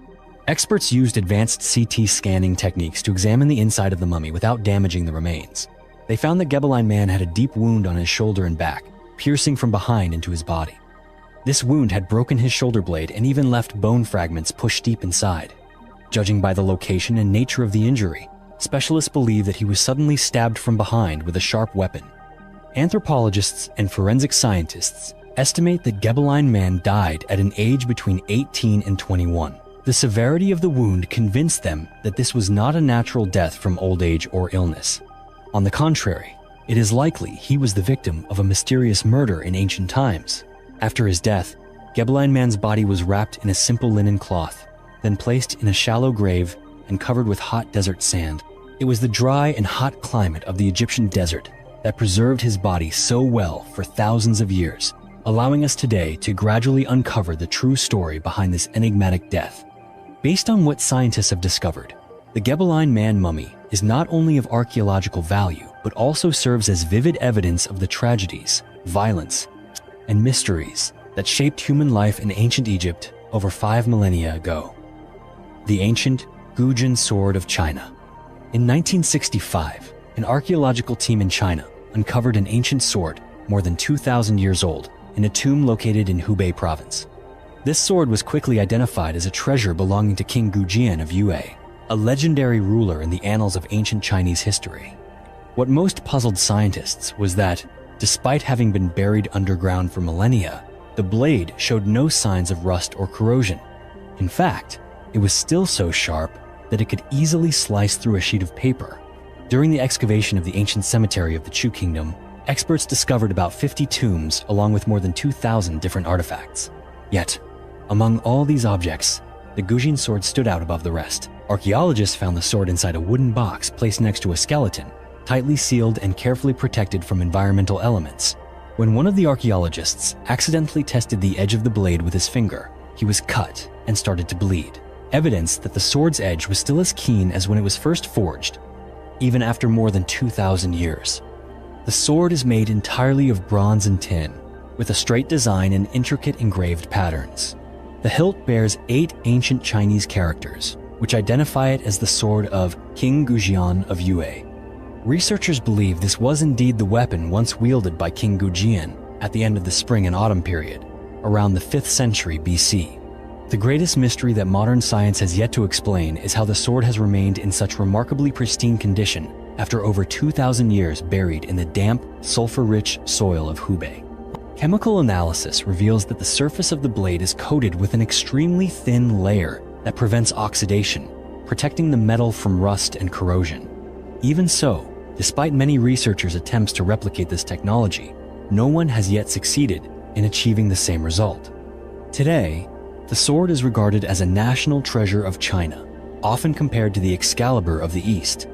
Experts used advanced CT scanning techniques to examine the inside of the mummy without damaging the remains. They found that Gobelin Man had a deep wound on his shoulder and back, piercing from behind into his body. This wound had broken his shoulder blade and even left bone fragments pushed deep inside. Judging by the location and nature of the injury, specialists believe that he was suddenly stabbed from behind with a sharp weapon. Anthropologists and forensic scientists estimate that Gobelin Man died at an age between 18 and 21. The severity of the wound convinced them that this was not a natural death from old age or illness. On the contrary, it is likely he was the victim of a mysterious murder in ancient times. After his death, Gebeline Man's body was wrapped in a simple linen cloth, then placed in a shallow grave and covered with hot desert sand. It was the dry and hot climate of the Egyptian desert that preserved his body so well for thousands of years, allowing us today to gradually uncover the true story behind this enigmatic death. Based on what scientists have discovered, the Gebeline Man mummy is not only of archaeological value, but also serves as vivid evidence of the tragedies, violence, and mysteries that shaped human life in ancient Egypt over 5 millennia ago. The ancient Gujin sword of China. In 1965, an archaeological team in China uncovered an ancient sword more than 2,000 years old in a tomb located in Hubei province. This sword was quickly identified as a treasure belonging to King Gujian of Yue, a legendary ruler in the annals of ancient Chinese history. What most puzzled scientists was that, despite having been buried underground for millennia, the blade showed no signs of rust or corrosion. In fact, it was still so sharp that it could easily slice through a sheet of paper. During the excavation of the ancient cemetery of the Chu Kingdom, experts discovered about 50 tombs along with more than 2,000 different artifacts. Yet, among all these objects, the Gujin sword stood out above the rest. Archaeologists found the sword inside a wooden box placed next to a skeleton, tightly sealed and carefully protected from environmental elements. When one of the archaeologists accidentally tested the edge of the blade with his finger, he was cut and started to bleed, evidence that the sword's edge was still as keen as when it was first forged, even after more than 2,000 years. The sword is made entirely of bronze and tin, with a straight design and intricate engraved patterns. The hilt bears 8 ancient Chinese characters, which identify it as the sword of King Gujian of Yue. Researchers believe this was indeed the weapon once wielded by King Gujian at the end of the spring and autumn period, around the 5th century BC. The greatest mystery that modern science has yet to explain is how the sword has remained in such remarkably pristine condition after over 2,000 years buried in the damp, sulfur-rich soil of Hubei. Chemical analysis reveals that the surface of the blade is coated with an extremely thin layer that prevents oxidation, protecting the metal from rust and corrosion. Even so, despite many researchers' attempts to replicate this technology, no one has yet succeeded in achieving the same result. Today, the sword is regarded as a national treasure of China, often compared to the Excalibur of the East.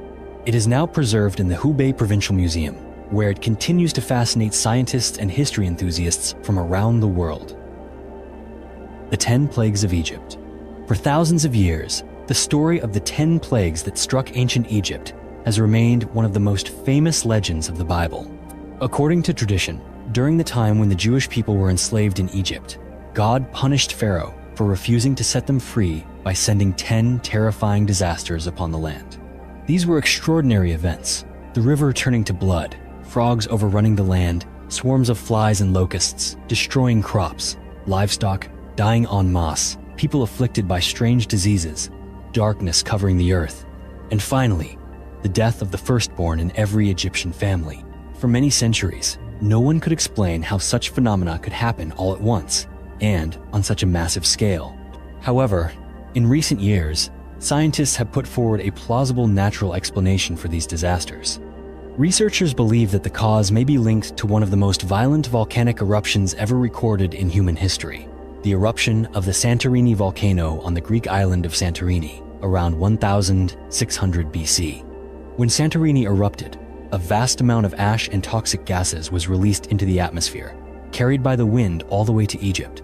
It is now preserved in the Hubei Provincial Museum, where it continues to fascinate scientists and history enthusiasts from around the world. The 10 Plagues of Egypt. For thousands of years, the story of the 10 plagues that struck ancient Egypt has remained one of the most famous legends of the Bible. According to tradition, during the time when the Jewish people were enslaved in Egypt, God punished Pharaoh for refusing to set them free by sending 10 terrifying disasters upon the land. These were extraordinary events: the river turning to blood, frogs overrunning the land, swarms of flies and locusts destroying crops, livestock dying en masse, people afflicted by strange diseases, darkness covering the earth, and finally, the death of the firstborn in every Egyptian family. For many centuries, no one could explain how such phenomena could happen all at once, and on such a massive scale. However, in recent years, scientists have put forward a plausible natural explanation for these disasters. Researchers believe that the cause may be linked to one of the most violent volcanic eruptions ever recorded in human history, the eruption of the Santorini volcano on the Greek island of Santorini around 1600 BC. When Santorini erupted, a vast amount of ash and toxic gases was released into the atmosphere, carried by the wind all the way to Egypt.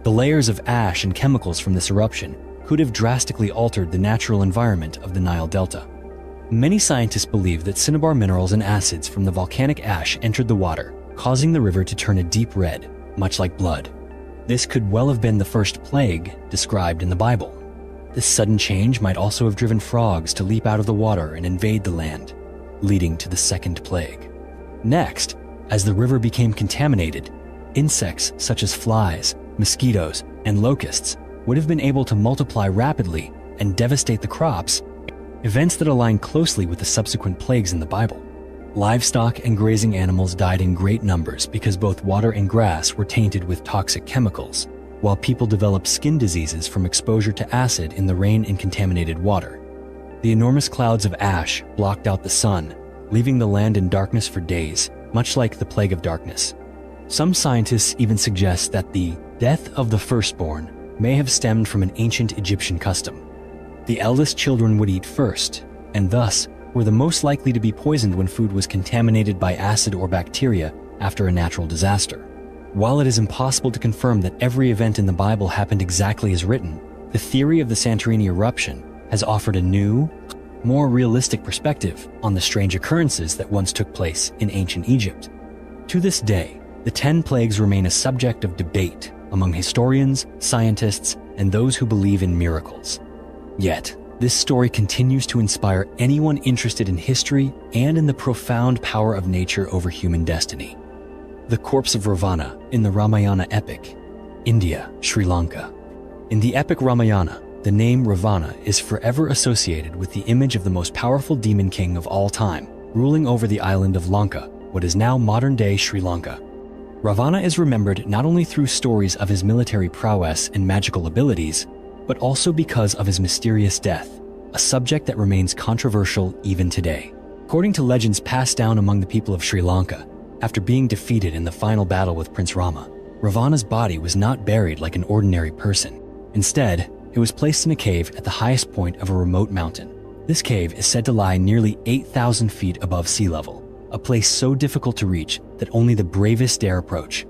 The layers of ash and chemicals from this eruption could have drastically altered the natural environment of the Nile Delta. Many scientists believe that cinnabar minerals and acids from the volcanic ash entered the water, causing the river to turn a deep red, much like blood. This could well have been the first plague described in the Bible. This sudden change might also have driven frogs to leap out of the water and invade the land, leading to the second plague. Next, as the river became contaminated, insects such as flies, mosquitoes, and locusts would have been able to multiply rapidly and devastate the crops, events that align closely with the subsequent plagues in the Bible. Livestock and grazing animals died in great numbers because both water and grass were tainted with toxic chemicals, while people developed skin diseases from exposure to acid in the rain and contaminated water. The enormous clouds of ash blocked out the sun, leaving the land in darkness for days, much like the Plague of Darkness. Some scientists even suggest that the death of the firstborn may have stemmed from an ancient Egyptian custom. The eldest children would eat first, and thus were the most likely to be poisoned when food was contaminated by acid or bacteria after a natural disaster. While it is impossible to confirm that every event in the Bible happened exactly as written, the theory of the Santorini eruption has offered a new, more realistic perspective on the strange occurrences that once took place in ancient Egypt. To this day, the 10 plagues remain a subject of debate among historians, scientists, and those who believe in miracles. Yet, this story continues to inspire anyone interested in history and in the profound power of nature over human destiny. The corpse of Ravana in the Ramayana epic, India, Sri Lanka. In the epic Ramayana, the name Ravana is forever associated with the image of the most powerful demon king of all time, ruling over the island of Lanka, what is now modern-day Sri Lanka. Ravana is remembered not only through stories of his military prowess and magical abilities, but also because of his mysterious death, a subject that remains controversial even today. According to legends passed down among the people of Sri Lanka, after being defeated in the final battle with Prince Rama, Ravana's body was not buried like an ordinary person. Instead, it was placed in a cave at the highest point of a remote mountain. This cave is said to lie nearly 8,000 feet above sea level, a place so difficult to reach that only the bravest dare approach.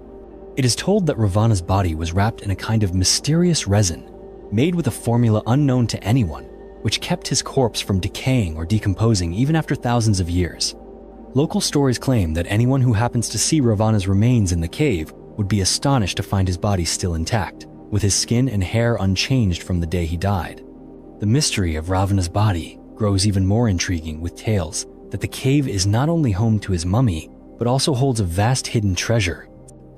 It is told that Ravana's body was wrapped in a kind of mysterious resin, made with a formula unknown to anyone, which kept his corpse from decaying or decomposing even after thousands of years. Local stories claim that anyone who happens to see Ravana's remains in the cave would be astonished to find his body still intact, with his skin and hair unchanged from the day he died. The mystery of Ravana's body grows even more intriguing with tales that the cave is not only home to his mummy, but also holds a vast hidden treasure.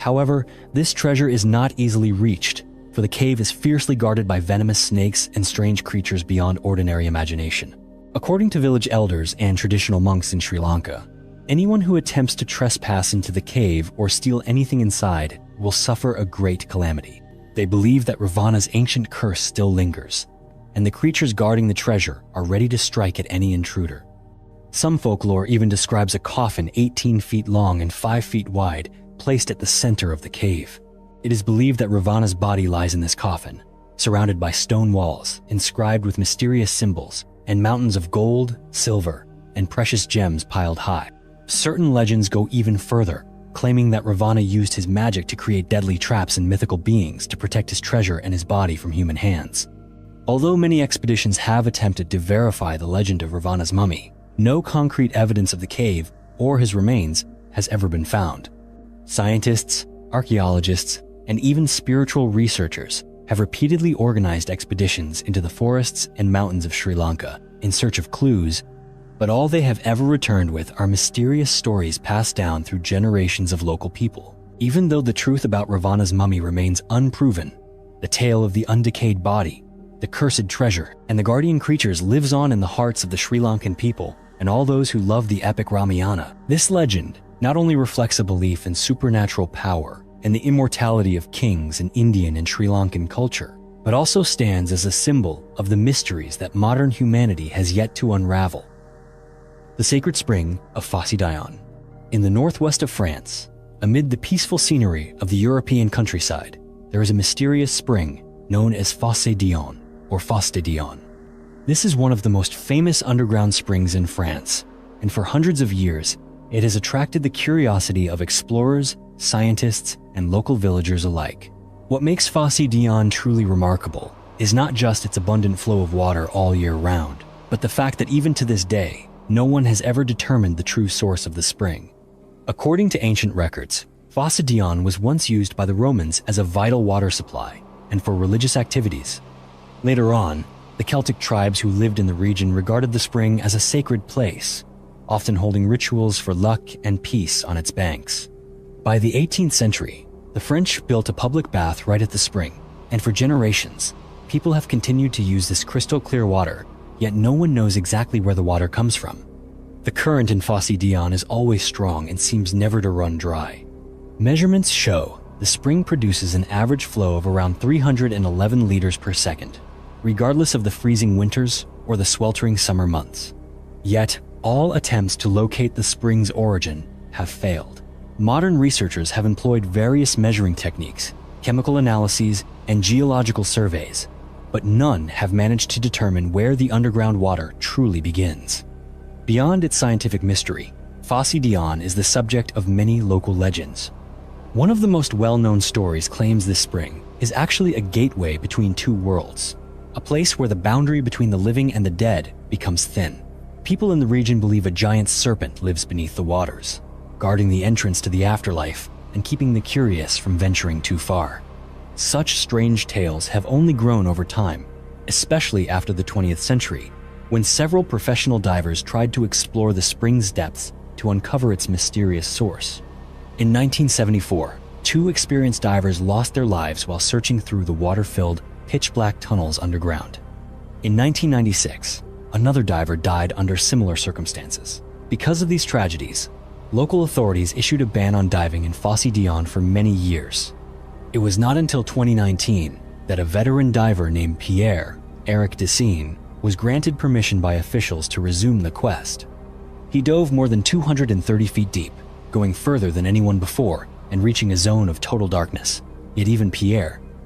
However, this treasure is not easily reached, for the cave is fiercely guarded by venomous snakes and strange creatures beyond ordinary imagination. According to village elders and traditional monks in Sri Lanka, anyone who attempts to trespass into the cave or steal anything inside will suffer a great calamity. They believe that Ravana's ancient curse still lingers, and the creatures guarding the treasure are ready to strike at any intruder. Some folklore even describes a coffin 18 feet long and 5 feet wide placed at the center of the cave. It is believed that Ravana's body lies in this coffin, surrounded by stone walls inscribed with mysterious symbols and mountains of gold, silver, and precious gems piled high. Certain legends go even further, claiming that Ravana used his magic to create deadly traps and mythical beings to protect his treasure and his body from human hands. Although many expeditions have attempted to verify the legend of Ravana's mummy, no concrete evidence of the cave or his remains has ever been found. Scientists, archaeologists, and even spiritual researchers have repeatedly organized expeditions into the forests and mountains of Sri Lanka in search of clues, but all they have ever returned with are mysterious stories passed down through generations of local people. Even though the truth about Ravana's mummy remains unproven, the tale of the undecayed body, the cursed treasure, and the guardian creatures lives on in the hearts of the Sri Lankan people and all those who love the epic Ramayana. This legend not only reflects a belief in supernatural power and the immortality of kings in Indian and Sri Lankan culture, but also stands as a symbol of the mysteries that modern humanity has yet to unravel. The sacred spring of Fosse d'Ion. In the northwest of France, amid the peaceful scenery of the European countryside, there is a mysterious spring known as Fosse d'Ion or Fosse de Dion. This is one of the most famous underground springs in France, and for hundreds of years, it has attracted the curiosity of explorers, scientists, and local villagers alike. What makes Fosse d'Ion truly remarkable is not just its abundant flow of water all year round, but the fact that even to this day, no one has ever determined the true source of the spring. According to ancient records, Fosse d'Ion was once used by the Romans as a vital water supply and for religious activities. Later on, the Celtic tribes who lived in the region regarded the spring as a sacred place, often holding rituals for luck and peace on its banks. By the 18th century, the French built a public bath right at the spring, and for generations, people have continued to use this crystal clear water, yet no one knows exactly where the water comes from. The current in Fosse d'Ion is always strong and seems never to run dry. Measurements show the spring produces an average flow of around 311 liters per second, regardless of the freezing winters or the sweltering summer months. Yet, All attempts to locate the spring's origin have failed. Modern researchers have employed various measuring techniques, chemical analyses, and geological surveys, but none have managed to determine where the underground water truly begins. Beyond its scientific mystery, Fosse Dion is the subject of many local legends. One of the most well-known stories claims this spring is actually a gateway between two worlds, a place where the boundary between the living and the dead becomes thin. People in the region believe a giant serpent lives beneath the waters, guarding the entrance to the afterlife and keeping the curious from venturing too far. Such strange tales have only grown over time, especially after the 20th century, when several professional divers tried to explore the spring's depths to uncover its mysterious source. In 1974, two experienced divers lost their lives while searching through the water-filled, pitch-black tunnels underground. In 1996, another diver died under similar circumstances. Because of these tragedies, local authorities issued a ban on diving in Fosse Dion for many years. It was not until 2019 that a veteran diver named Eric Dessine was granted permission by officials to resume the quest. He dove more than 230 feet deep, going further than anyone before and reaching a zone of total darkness. Yet even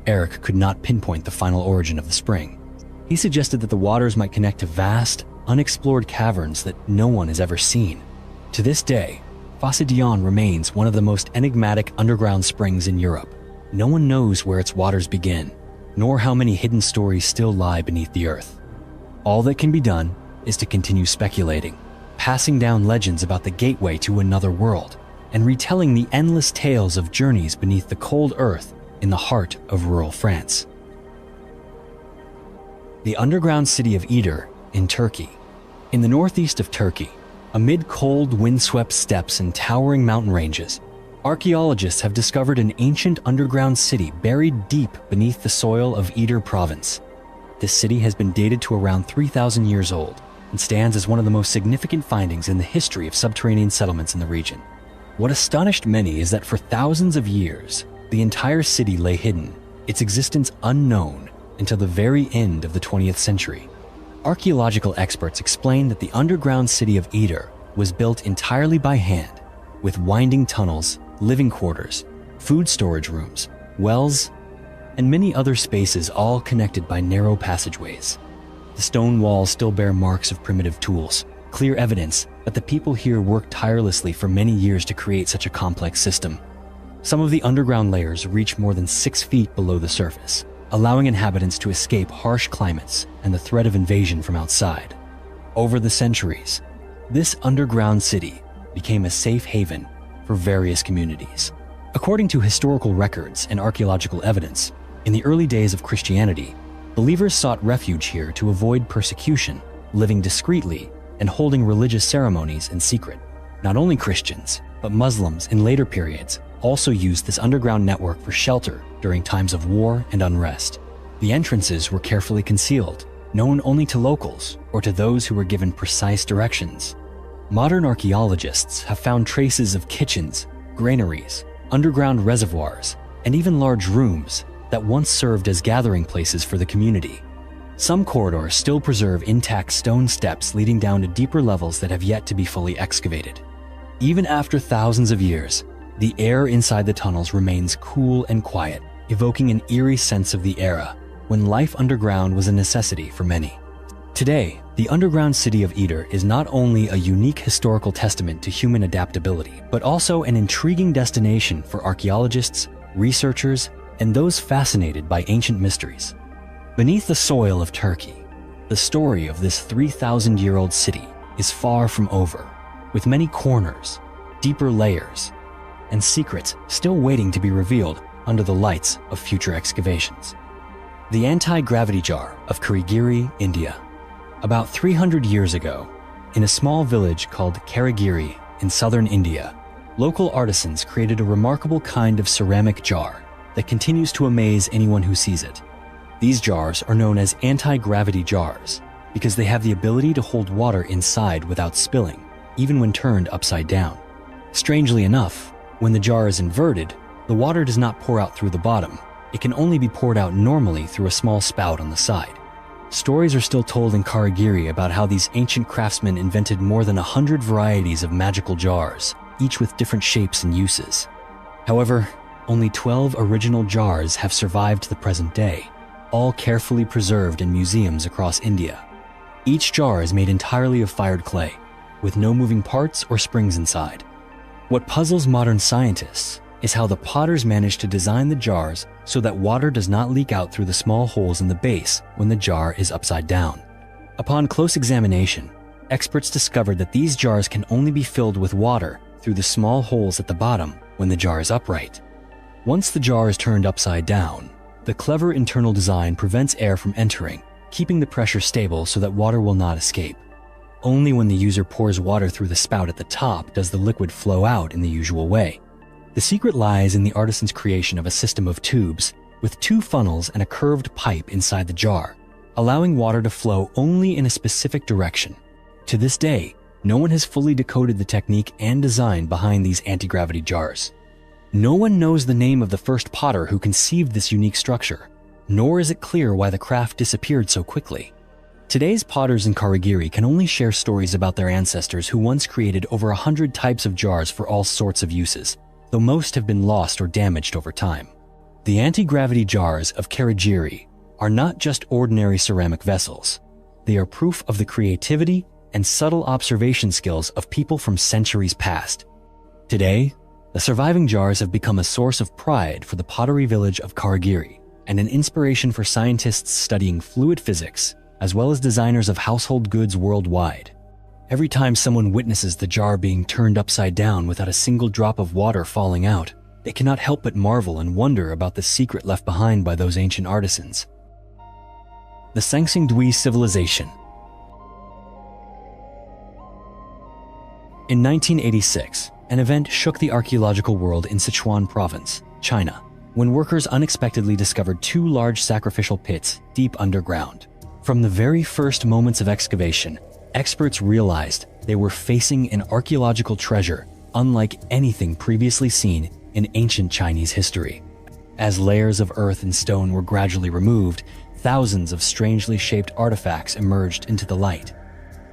Eric could not pinpoint the final origin of the spring. He suggested that the waters might connect to vast, unexplored caverns that no one has ever seen. To this day, Fosse Dion remains one of the most enigmatic underground springs in Europe. No one knows where its waters begin, nor how many hidden stories still lie beneath the earth. All that can be done is to continue speculating, passing down legends about the gateway to another world, and retelling the endless tales of journeys beneath the cold earth in the heart of rural France. The underground city of Iğdır in Turkey. In the northeast of Turkey, amid cold, windswept steppes and towering mountain ranges, archaeologists have discovered an ancient underground city buried deep beneath the soil of Iğdır province. This city has been dated to around 3,000 years old and stands as one of the most significant findings in the history of subterranean settlements in the region. What astonished many is that for thousands of years, the entire city lay hidden, its existence unknown until the very end of the 20th century. Archaeological experts explain that the underground city of Iğdır was built entirely by hand, with winding tunnels, living quarters, food storage rooms, wells, and many other spaces all connected by narrow passageways. The stone walls still bear marks of primitive tools, clear evidence that the people here worked tirelessly for many years to create such a complex system. Some of the underground layers reach more than 6 feet below the surface, allowing inhabitants to escape harsh climates and the threat of invasion from outside. Over the centuries, this underground city became a safe haven for various communities. According to historical records and archaeological evidence, in the early days of Christianity, believers sought refuge here to avoid persecution, living discreetly and holding religious ceremonies in secret. Not only Christians, but Muslims in later periods also used this underground network for shelter during times of war and unrest. The entrances were carefully concealed, known only to locals or to those who were given precise directions. Modern archaeologists have found traces of kitchens, granaries, underground reservoirs, and even large rooms that once served as gathering places for the community. Some corridors still preserve intact stone steps leading down to deeper levels that have yet to be fully excavated. Even after thousands of years, the air inside the tunnels remains cool and quiet, evoking an eerie sense of the era when life underground was a necessity for many. Today, the underground city of Iğdır is not only a unique historical testament to human adaptability, but also an intriguing destination for archaeologists, researchers, and those fascinated by ancient mysteries. Beneath the soil of Turkey, the story of this 3,000-year-old city is far from over, with many corners, deeper layers, and secrets still waiting to be revealed under the lights of future excavations. The anti-gravity jar of Karigiri, India. About 300 years ago, in a small village called Karigiri in southern India, local artisans created a remarkable kind of ceramic jar that continues to amaze anyone who sees it. These jars are known as anti-gravity jars because they have the ability to hold water inside without spilling, even when turned upside down. Strangely enough, when the jar is inverted, the water does not pour out through the bottom. It can only be poured out normally through a small spout on the side. Stories are still told in Karigiri about how these ancient craftsmen invented more than 100 varieties of magical jars, each with different shapes and uses. However, only 12 original jars have survived to the present day, all carefully preserved in museums across India. Each jar is made entirely of fired clay, with no moving parts or springs inside. What puzzles modern scientists is how the potters managed to design the jars so that water does not leak out through the small holes in the base when the jar is upside down. Upon close examination, experts discovered that these jars can only be filled with water through the small holes at the bottom when the jar is upright. Once the jar is turned upside down, the clever internal design prevents air from entering, keeping the pressure stable so that water will not escape. Only when the user pours water through the spout at the top does the liquid flow out in the usual way. The secret lies in the artisan's creation of a system of tubes with 2 funnels and a curved pipe inside the jar, allowing water to flow only in a specific direction. To this day, no one has fully decoded the technique and design behind these anti-gravity jars. No one knows the name of the first potter who conceived this unique structure, nor is it clear why the craft disappeared so quickly. Today's potters in Karigiri can only share stories about their ancestors who once created over 100 types of jars for all sorts of uses, though most have been lost or damaged over time. The anti-gravity jars of Karigiri are not just ordinary ceramic vessels. They are proof of the creativity and subtle observation skills of people from centuries past. Today, the surviving jars have become a source of pride for the pottery village of Karigiri and an inspiration for scientists studying fluid physics, as well as designers of household goods worldwide. Every time someone witnesses the jar being turned upside down without a single drop of water falling out, they cannot help but marvel and wonder about the secret left behind by those ancient artisans. The Sangsingdui civilization. In 1986, an event shook the archaeological world in Sichuan province, China, when workers unexpectedly discovered 2 large sacrificial pits deep underground. From the very first moments of excavation, experts realized they were facing an archaeological treasure unlike anything previously seen in ancient Chinese history. As layers of earth and stone were gradually removed, thousands of strangely shaped artifacts emerged into the light.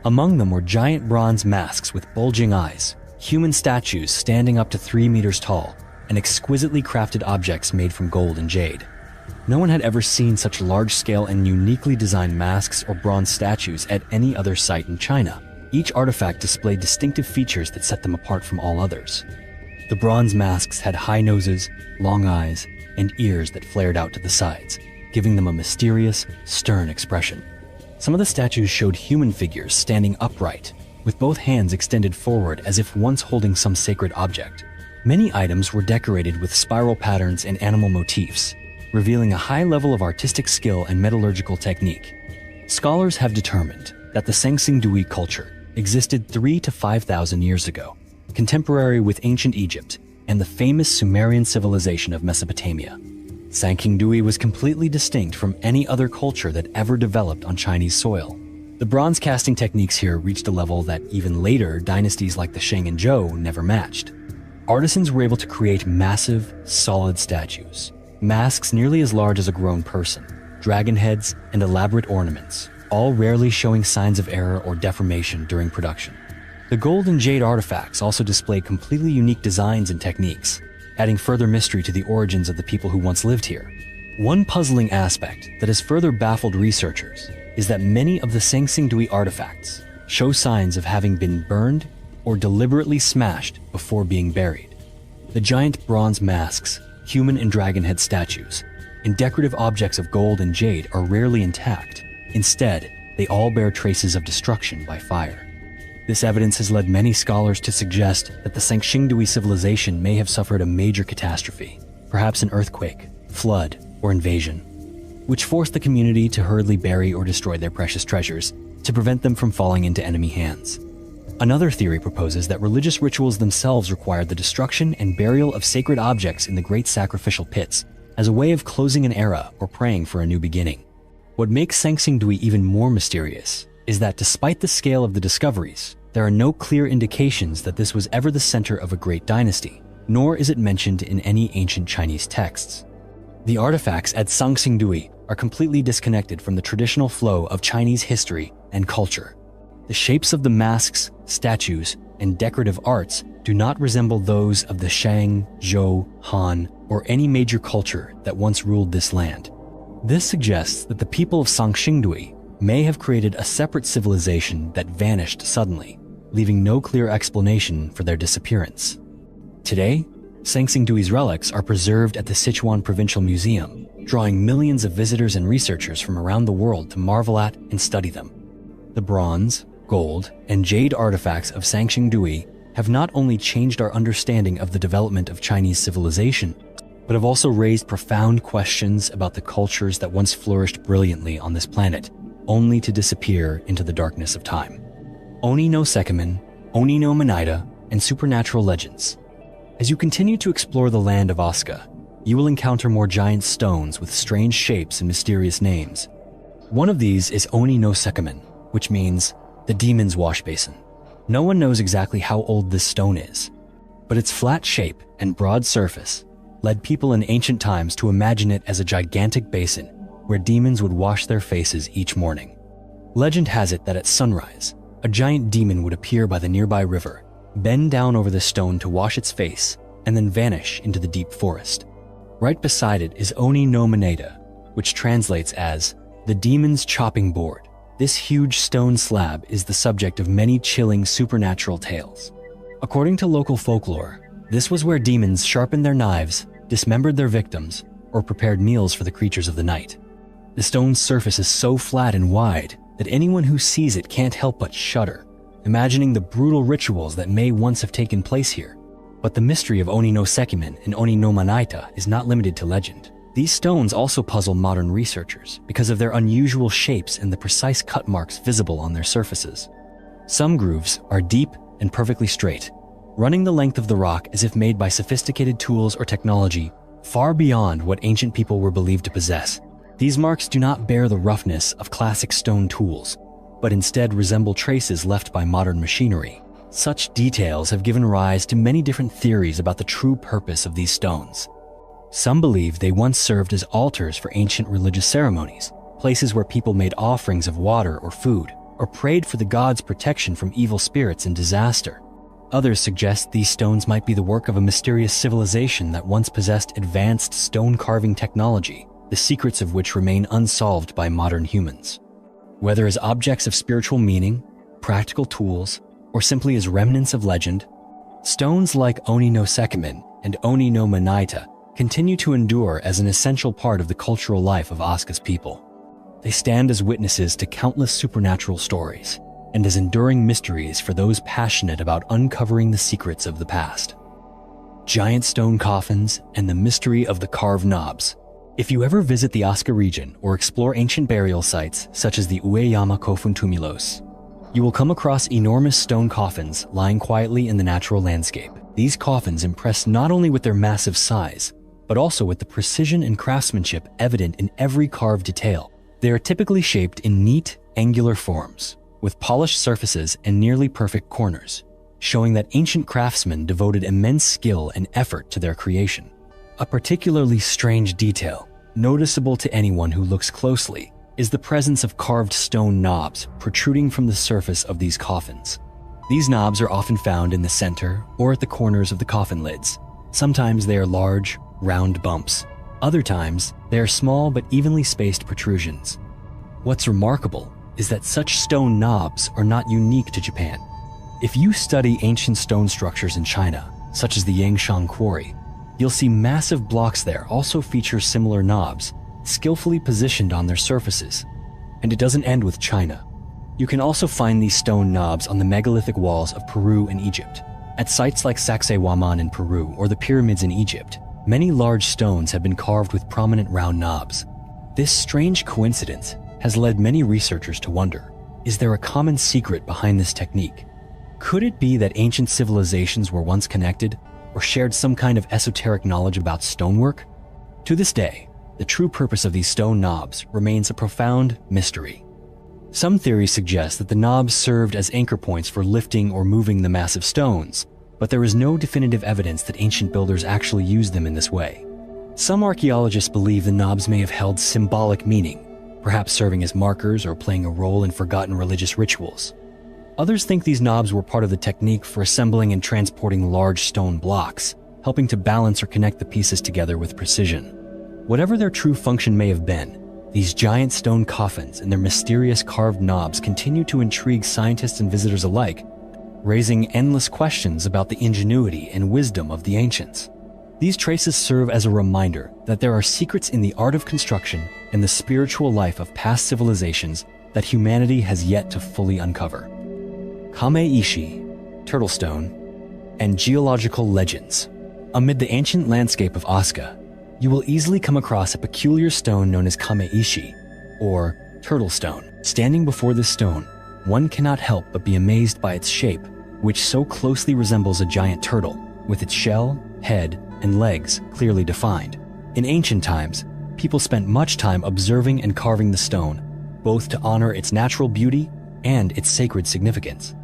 Among them were giant bronze masks with bulging eyes, human statues standing up to 3 meters tall, and exquisitely crafted objects made from gold and jade. No one had ever seen such large-scale and uniquely designed masks or bronze statues at any other site in China. Each artifact displayed distinctive features that set them apart from all others. The bronze masks had high noses, long eyes, and ears that flared out to the sides, giving them a mysterious, stern expression. Some of the statues showed human figures standing upright, with both hands extended forward as if once holding some sacred object. Many items were decorated with spiral patterns and animal motifs, revealing a high level of artistic skill and metallurgical technique. Scholars have determined that the Sangsingdui culture existed 3,000 to 5,000 years ago, contemporary with ancient Egypt and the famous Sumerian civilization of Mesopotamia. Sangsingdui was completely distinct from any other culture that ever developed on Chinese soil. The bronze casting techniques here reached a level that even later dynasties like the Shang and Zhou never matched. Artisans were able to create massive, solid statues, masks nearly as large as a grown person, dragon heads, and elaborate ornaments, all rarely showing signs of error or deformation during production. The gold and jade artifacts also display completely unique designs and techniques, adding further mystery to the origins of the people who once lived here. One puzzling aspect that has further baffled researchers is that many of the Sangsingdui artifacts show signs of having been burned or deliberately smashed before being buried. The giant bronze masks, human and dragon head statues, and decorative objects of gold and jade are rarely intact. Instead, they all bear traces of destruction by fire. This evidence has led many scholars to suggest that the Sangsingdui civilization may have suffered a major catastrophe, perhaps an earthquake, flood, or invasion, which forced the community to hurriedly bury or destroy their precious treasures to prevent them from falling into enemy hands. Another theory proposes that religious rituals themselves required the destruction and burial of sacred objects in the great sacrificial pits as a way of closing an era or praying for a new beginning. What makes Sangsingdui even more mysterious is that despite the scale of the discoveries, there are no clear indications that this was ever the center of a great dynasty, nor is it mentioned in any ancient Chinese texts. The artifacts at Sangsingdui are completely disconnected from the traditional flow of Chinese history and culture. The shapes of the masks, statues, and decorative arts do not resemble those of the Shang, Zhou, Han, or any major culture that once ruled this land. This suggests that the people of Sangxingdui may have created a separate civilization that vanished suddenly, leaving no clear explanation for their disappearance. Today, Sangxingdui's relics are preserved at the Sichuan Provincial Museum, drawing millions of visitors and researchers from around the world to marvel at and study them. The bronze, gold, and jade artifacts of Sangxingdui have not only changed our understanding of the development of Chinese civilization, but have also raised profound questions about the cultures that once flourished brilliantly on this planet, only to disappear into the darkness of time. Oni no Sekimen, Oni no Manaita, and supernatural legends. As you continue to explore the land of Asuka, you will encounter more giant stones with strange shapes and mysterious names. One of these is Oni no Sekimen, which means the demon's wash basin. No one knows exactly how old this stone is, but its flat shape and broad surface led people in ancient times to imagine it as a gigantic basin where demons would wash their faces each morning. Legend has it that at sunrise, a giant demon would appear by the nearby river, bend down over the stone to wash its face, and then vanish into the deep forest. Right beside it is Oni no Manaita, which translates as the demon's chopping board. This huge stone slab is the subject of many chilling supernatural tales. According to local folklore, this was where demons sharpened their knives, dismembered their victims, or prepared meals for the creatures of the night. The stone's surface is so flat and wide that anyone who sees it can't help but shudder, imagining the brutal rituals that may once have taken place here. But the mystery of Oni no Sekimen and Oni no Manaita is not limited to legend. These stones also puzzle modern researchers because of their unusual shapes and the precise cut marks visible on their surfaces. Some grooves are deep and perfectly straight, running the length of the rock as if made by sophisticated tools or technology far beyond what ancient people were believed to possess. These marks do not bear the roughness of classic stone tools, but instead resemble traces left by modern machinery. Such details have given rise to many different theories about the true purpose of these stones. Some believe they once served as altars for ancient religious ceremonies, places where people made offerings of water or food, or prayed for the gods' protection from evil spirits and disaster. Others suggest these stones might be the work of a mysterious civilization that once possessed advanced stone carving technology, the secrets of which remain unsolved by modern humans. Whether as objects of spiritual meaning, practical tools, or simply as remnants of legend, stones like Oni no Sekimen and Oni no Manaita continue to endure as an essential part of the cultural life of Asuka's people. They stand as witnesses to countless supernatural stories and as enduring mysteries for those passionate about uncovering the secrets of the past. Giant stone coffins and the mystery of the carved knobs. If you ever visit the Asuka region or explore ancient burial sites such as the Ueyama Kofun Tumulos, you will come across enormous stone coffins lying quietly in the natural landscape. These coffins impress not only with their massive size, but also with the precision and craftsmanship evident in every carved detail. They are typically shaped in neat, angular forms, with polished surfaces and nearly perfect corners, showing that ancient craftsmen devoted immense skill and effort to their creation. A particularly strange detail, noticeable to anyone who looks closely, is the presence of carved stone knobs protruding from the surface of these coffins. These knobs are often found in the center or at the corners of the coffin lids. Sometimes they are large, round bumps. Other times, they are small but evenly spaced protrusions. What's remarkable is that such stone knobs are not unique to Japan. If you study ancient stone structures in China, such as the Yangshan Quarry, you'll see massive blocks there also feature similar knobs, skillfully positioned on their surfaces. And it doesn't end with China. You can also find these stone knobs on the megalithic walls of Peru and Egypt. At sites like Sacsayhuaman in Peru or the pyramids in Egypt, many large stones have been carved with prominent round knobs. This strange coincidence has led many researchers to wonder, is there a common secret behind this technique? Could it be that ancient civilizations were once connected or shared some kind of esoteric knowledge about stonework? To this day, the true purpose of these stone knobs remains a profound mystery. Some theories suggest that the knobs served as anchor points for lifting or moving the massive stones, but there is no definitive evidence that ancient builders actually used them in this way. Some archaeologists believe the knobs may have held symbolic meaning, perhaps serving as markers or playing a role in forgotten religious rituals. Others think these knobs were part of the technique for assembling and transporting large stone blocks, helping to balance or connect the pieces together with precision. Whatever their true function may have been, these giant stone coffins and their mysterious carved knobs continue to intrigue scientists and visitors alike, raising endless questions about the ingenuity and wisdom of the ancients. These traces serve as a reminder that there are secrets in the art of construction and the spiritual life of past civilizations that humanity has yet to fully uncover. Kame-ishi, turtle stone, and geological legends. Amid the ancient landscape of Asuka, you will easily come across a peculiar stone known as Kame-ishi, or turtle stone. Standing before this stone, one cannot help but be amazed by its shape, which so closely resembles a giant turtle, with its shell, head, and legs clearly defined. In ancient times, people spent much time observing and carving the stone, both to honor its natural beauty and its sacred significance.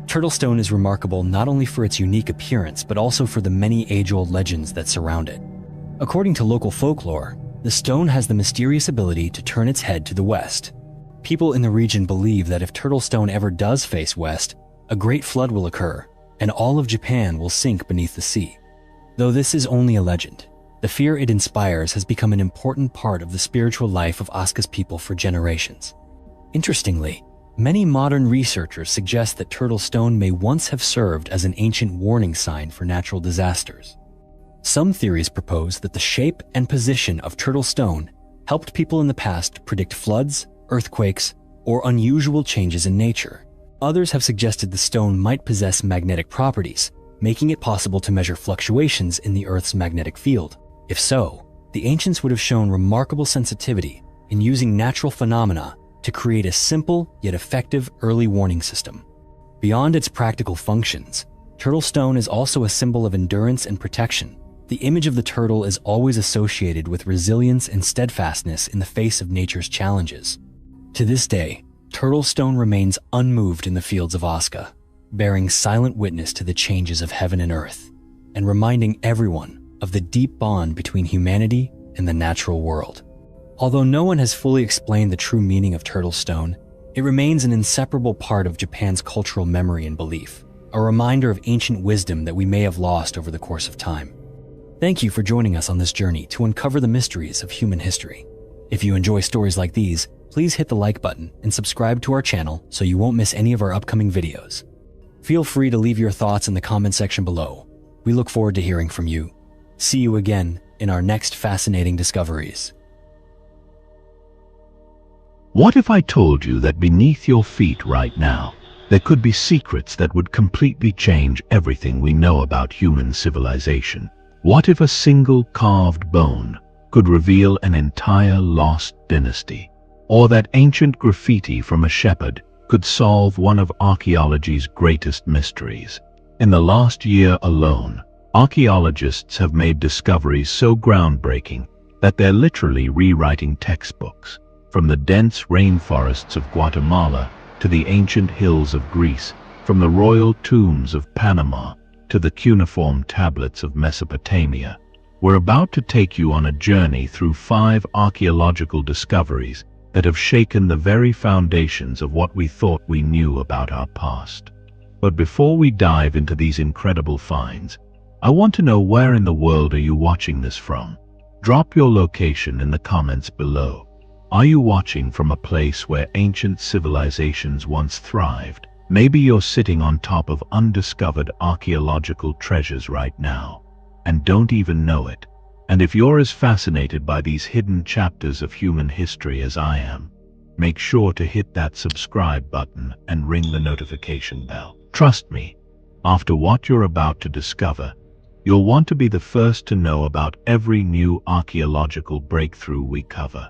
Turtle stone is remarkable not only for its unique appearance, but also for the many age-old legends that surround it. According to local folklore, the stone has the mysterious ability to turn its head to the west. People in the region believe that if turtle stone ever does face west, a great flood will occur, and all of Japan will sink beneath the sea. Though this is only a legend, the fear it inspires has become an important part of the spiritual life of Asuka's people for generations. Interestingly, many modern researchers suggest that turtle stone may once have served as an ancient warning sign for natural disasters. Some theories propose that the shape and position of turtle stone helped people in the past predict floods, earthquakes, or unusual changes in nature. Others have suggested the stone might possess magnetic properties, making it possible to measure fluctuations in the Earth's magnetic field. If so, the ancients would have shown remarkable sensitivity in using natural phenomena to create a simple yet effective early warning system. Beyond its practical functions, turtle stone is also a symbol of endurance and protection. The image of the turtle is always associated with resilience and steadfastness in the face of nature's challenges. To this day, turtle stone remains unmoved in the fields of Asuka, bearing silent witness to the changes of heaven and earth, and reminding everyone of the deep bond between humanity and the natural world. Although no one has fully explained the true meaning of turtle stone, it remains an inseparable part of Japan's cultural memory and belief, a reminder of ancient wisdom that we may have lost over the course of time. Thank you for joining us on this journey to uncover the mysteries of human history. If you enjoy stories like these, please hit the like button and subscribe to our channel so you won't miss any of our upcoming videos. Feel free to leave your thoughts in the comment section below. We look forward to hearing from you. See you again in our next fascinating discoveries. What if I told you that beneath your feet right now, there could be secrets that would completely change everything we know about human civilization? What if a single carved bone could reveal an entire lost dynasty? Or that ancient graffiti from a shepherd could solve one of archaeology's greatest mysteries? In the last year alone, archaeologists have made discoveries so groundbreaking that they're literally rewriting textbooks. From the dense rainforests of Guatemala to the ancient hills of Greece, from the royal tombs of Panama to the cuneiform tablets of Mesopotamia, we're about to take you on a journey through 5 archaeological discoveries that have shaken the very foundations of what we thought we knew about our past. But before we dive into these incredible finds, I want to know, where in the world are you watching this from? Drop your location in the comments below. Are you watching from a place where ancient civilizations once thrived? Maybe you're sitting on top of undiscovered archaeological treasures right now and don't even know it. And if you're as fascinated by these hidden chapters of human history as I am, make sure to hit that subscribe button and ring the notification bell. Trust me, after what you're about to discover, you'll want to be the first to know about every new archaeological breakthrough we cover.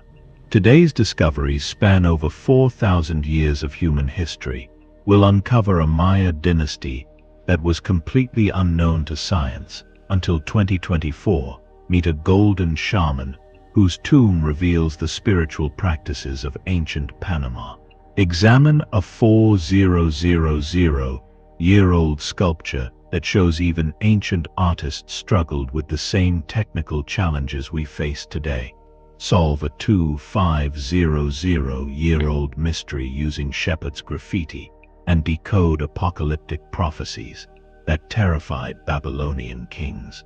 Today's discoveries span over 4,000 years of human history. We'll uncover a Maya dynasty that was completely unknown to science until 2024. Meet a golden shaman whose tomb reveals the spiritual practices of ancient Panama. Examine a 4,000-year-old sculpture that shows even ancient artists struggled with the same technical challenges we face today. Solve a 2500-year-old mystery using shepherd's graffiti and decode apocalyptic prophecies that terrified Babylonian kings.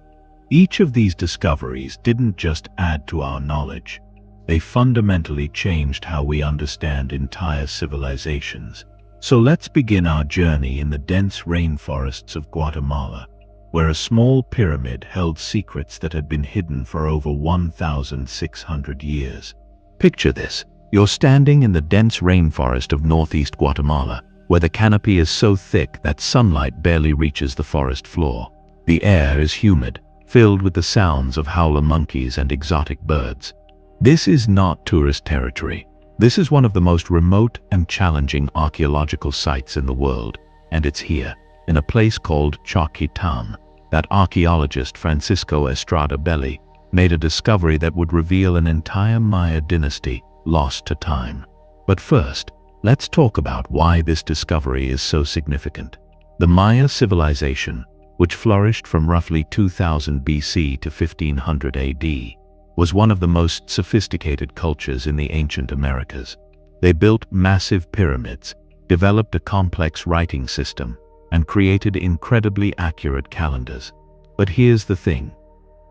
Each of these discoveries didn't just add to our knowledge, they fundamentally changed how we understand entire civilizations. So let's begin our journey in the dense rainforests of Guatemala, where a small pyramid held secrets that had been hidden for over 1,600 years. Picture this. You're standing in the dense rainforest of northeast Guatemala, where the canopy is so thick that sunlight barely reaches the forest floor. The air is humid, filled with the sounds of howler monkeys and exotic birds. This is not tourist territory. This is one of the most remote and challenging archaeological sites in the world, and it's here, in a place called Chaquitam, that archaeologist Francisco Estrada Belli made a discovery that would reveal an entire Maya dynasty lost to time. But first, let's talk about why this discovery is so significant. The Maya civilization, which flourished from roughly 2000 BC to 1500 AD, was one of the most sophisticated cultures in the ancient Americas. They built massive pyramids, developed a complex writing system, and created incredibly accurate calendars. But here's the thing.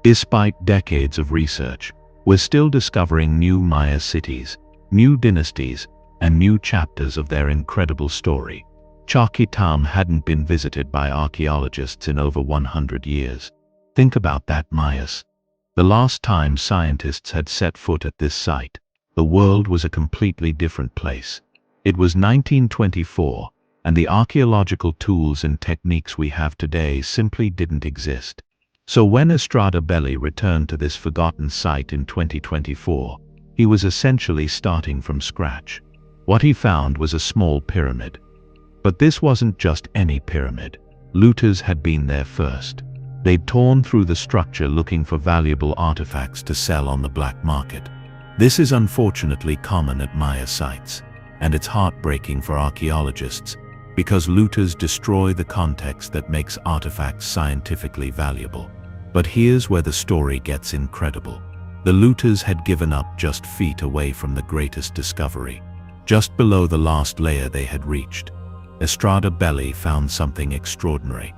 Despite decades of research, we're still discovering new Maya cities, new dynasties, and new chapters of their incredible story. Chaquitam hadn't been visited by archaeologists in over 100 years. Think about that, Mayas. The last time scientists had set foot at this site, the world was a completely different place. It was 1924, and the archaeological tools and techniques we have today simply didn't exist. So when Estrada Belli returned to this forgotten site in 2024, he was essentially starting from scratch. What he found was a small pyramid. But this wasn't just any pyramid. Looters had been there first. They'd torn through the structure looking for valuable artifacts to sell on the black market. This is unfortunately common at Maya sites, and it's heartbreaking for archaeologists because looters destroy the context that makes artifacts scientifically valuable. But here's where the story gets incredible. The looters had given up just feet away from the greatest discovery. Just below the last layer they had reached, Estrada Belli found something extraordinary.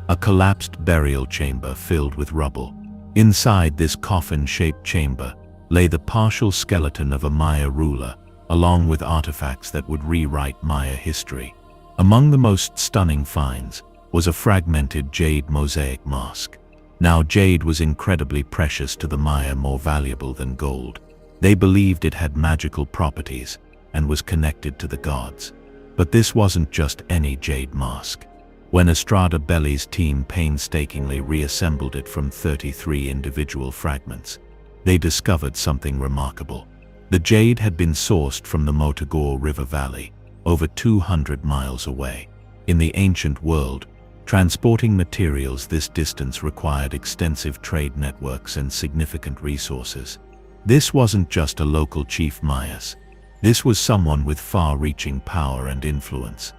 A collapsed burial chamber filled with rubble. Inside this coffin-shaped chamber lay the partial skeleton of a Maya ruler, along with artifacts that would rewrite Maya history. Among the most stunning finds was a fragmented jade mosaic mask. Now, jade was incredibly precious to the Maya, more valuable than gold. They believed it had magical properties and was connected to the gods. But this wasn't just any jade mask. When Estrada Belli's team painstakingly reassembled it from 33 individual fragments, they discovered something remarkable. The jade had been sourced from the Motagor River Valley, over 200 miles away. In the ancient world, transporting materials this distance required extensive trade networks and significant resources. This wasn't just a local chief Mayas. This was someone with far-reaching power and influence.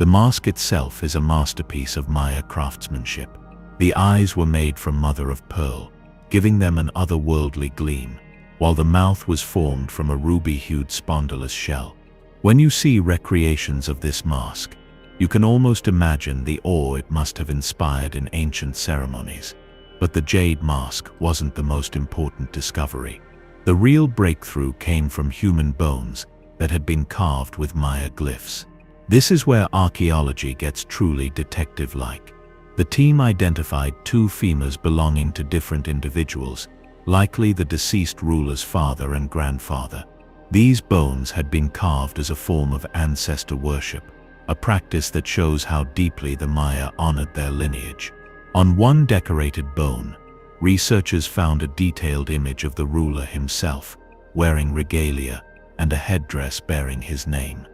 The mask itself is a masterpiece of Maya craftsmanship. The eyes were made from mother of pearl, giving them an otherworldly gleam, while the mouth was formed from a ruby-hued spondylus shell. When you see recreations of this mask, you can almost imagine the awe it must have inspired in ancient ceremonies. But the jade mask wasn't the most important discovery. The real breakthrough came from human bones that had been carved with Maya glyphs. This is where archaeology gets truly detective-like. The team identified two femurs belonging to different individuals, likely the deceased ruler's father and grandfather. These bones had been carved as a form of ancestor worship, a practice that shows how deeply the Maya honored their lineage. On one decorated bone, researchers found a detailed image of the ruler himself, wearing regalia and a headdress bearing his name.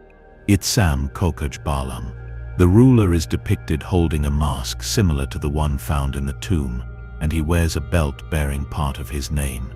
Itsam Kokaj Balam. The ruler is depicted holding a mask similar to the one found in the tomb, and he wears a belt bearing part of his name,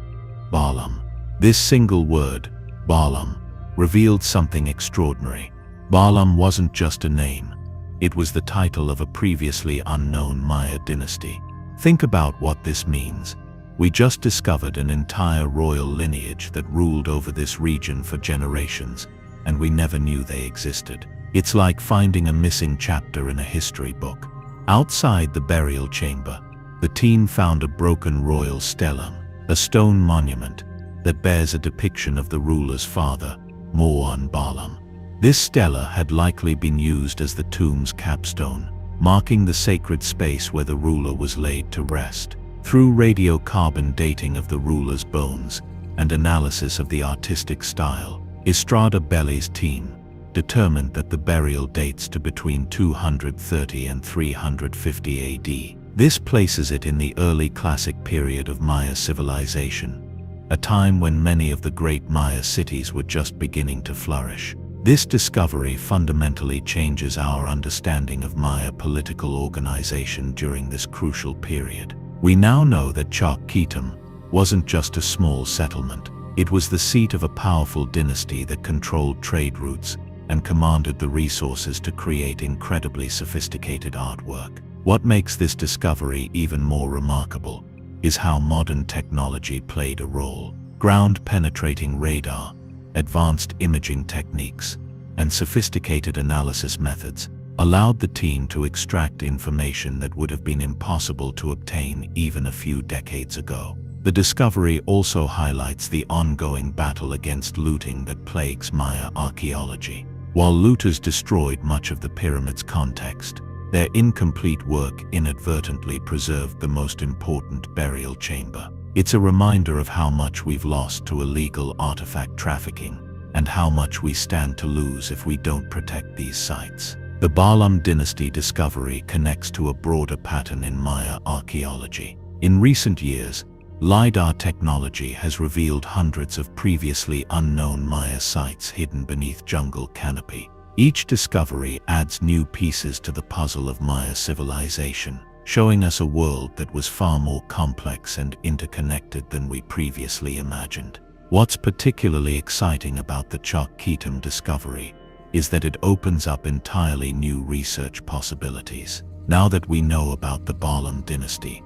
Balam. This single word, Balam, revealed something extraordinary. Balam wasn't just a name. It was the title of a previously unknown Maya dynasty. Think about what this means. We just discovered an entire royal lineage that ruled over this region for generations, and we never knew they existed. It's like finding a missing chapter in a history book. Outside the burial chamber, the team found a broken royal stellum, a stone monument that bears a depiction of the ruler's father, Moan Balam. This stela had likely been used as the tomb's capstone, marking the sacred space where the ruler was laid to rest. Through radiocarbon dating of the ruler's bones and analysis of the artistic style, Estrada Belli's team determined that the burial dates to between 230 and 350 AD. This places it in the early classic period of Maya civilization, a time when many of the great Maya cities were just beginning to flourish. This discovery fundamentally changes our understanding of Maya political organization during this crucial period. We now know that Chalchitem wasn't just a small settlement. It was the seat of a powerful dynasty that controlled trade routes and commanded the resources to create incredibly sophisticated artwork. What makes this discovery even more remarkable is how modern technology played a role. Ground-penetrating radar, advanced imaging techniques, and sophisticated analysis methods allowed the team to extract information that would have been impossible to obtain even a few decades ago. The discovery also highlights the ongoing battle against looting that plagues Maya archaeology. While looters destroyed much of the pyramid's context, their incomplete work inadvertently preserved the most important burial chamber. It's a reminder of how much we've lost to illegal artifact trafficking and how much we stand to lose if we don't protect these sites. The Balam dynasty discovery connects to a broader pattern in Maya archaeology. In recent years, LiDAR technology has revealed hundreds of previously unknown Maya sites hidden beneath jungle canopy. Each discovery adds new pieces to the puzzle of Maya civilization, showing us a world that was far more complex and interconnected than we previously imagined. What's particularly exciting about the Chalchitem discovery is that it opens up entirely new research possibilities. Now that we know about the Balam dynasty,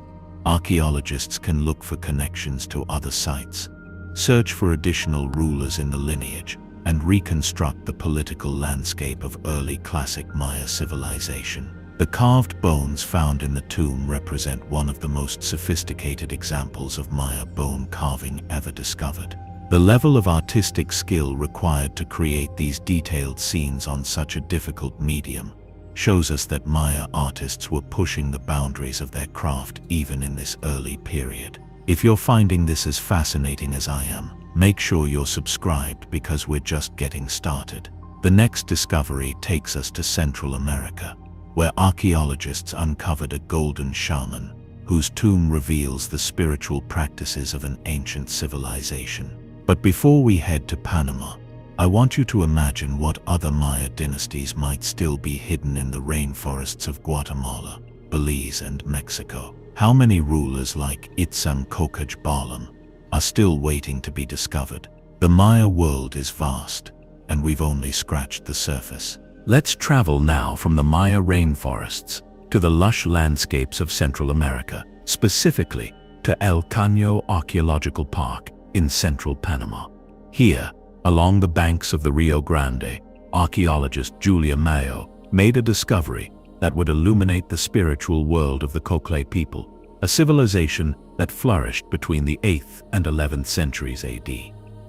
archaeologists can look for connections to other sites, search for additional rulers in the lineage, and reconstruct the political landscape of early classic Maya civilization. The carved bones found in the tomb represent one of the most sophisticated examples of Maya bone carving ever discovered. The level of artistic skill required to create these detailed scenes on such a difficult medium shows us that Maya artists were pushing the boundaries of their craft even in this early period. If you're finding this as fascinating as I am, make sure you're subscribed because we're just getting started. The next discovery takes us to Central America, where archaeologists uncovered a golden shaman whose tomb reveals the spiritual practices of an ancient civilization. But before we head to Panama, I want you to imagine what other Maya dynasties might still be hidden in the rainforests of Guatemala, Belize, and Mexico. How many rulers like Itzamkokaj Balam are still waiting to be discovered? The Maya world is vast, and we've only scratched the surface. Let's travel now from the Maya rainforests to the lush landscapes of Central America, specifically to El Caño Archaeological Park in central Panama. Here, along the banks of the Rio Grande, archaeologist Julia Mayo made a discovery that would illuminate the spiritual world of the Cocle people, a civilization that flourished between the 8th and 11th centuries AD.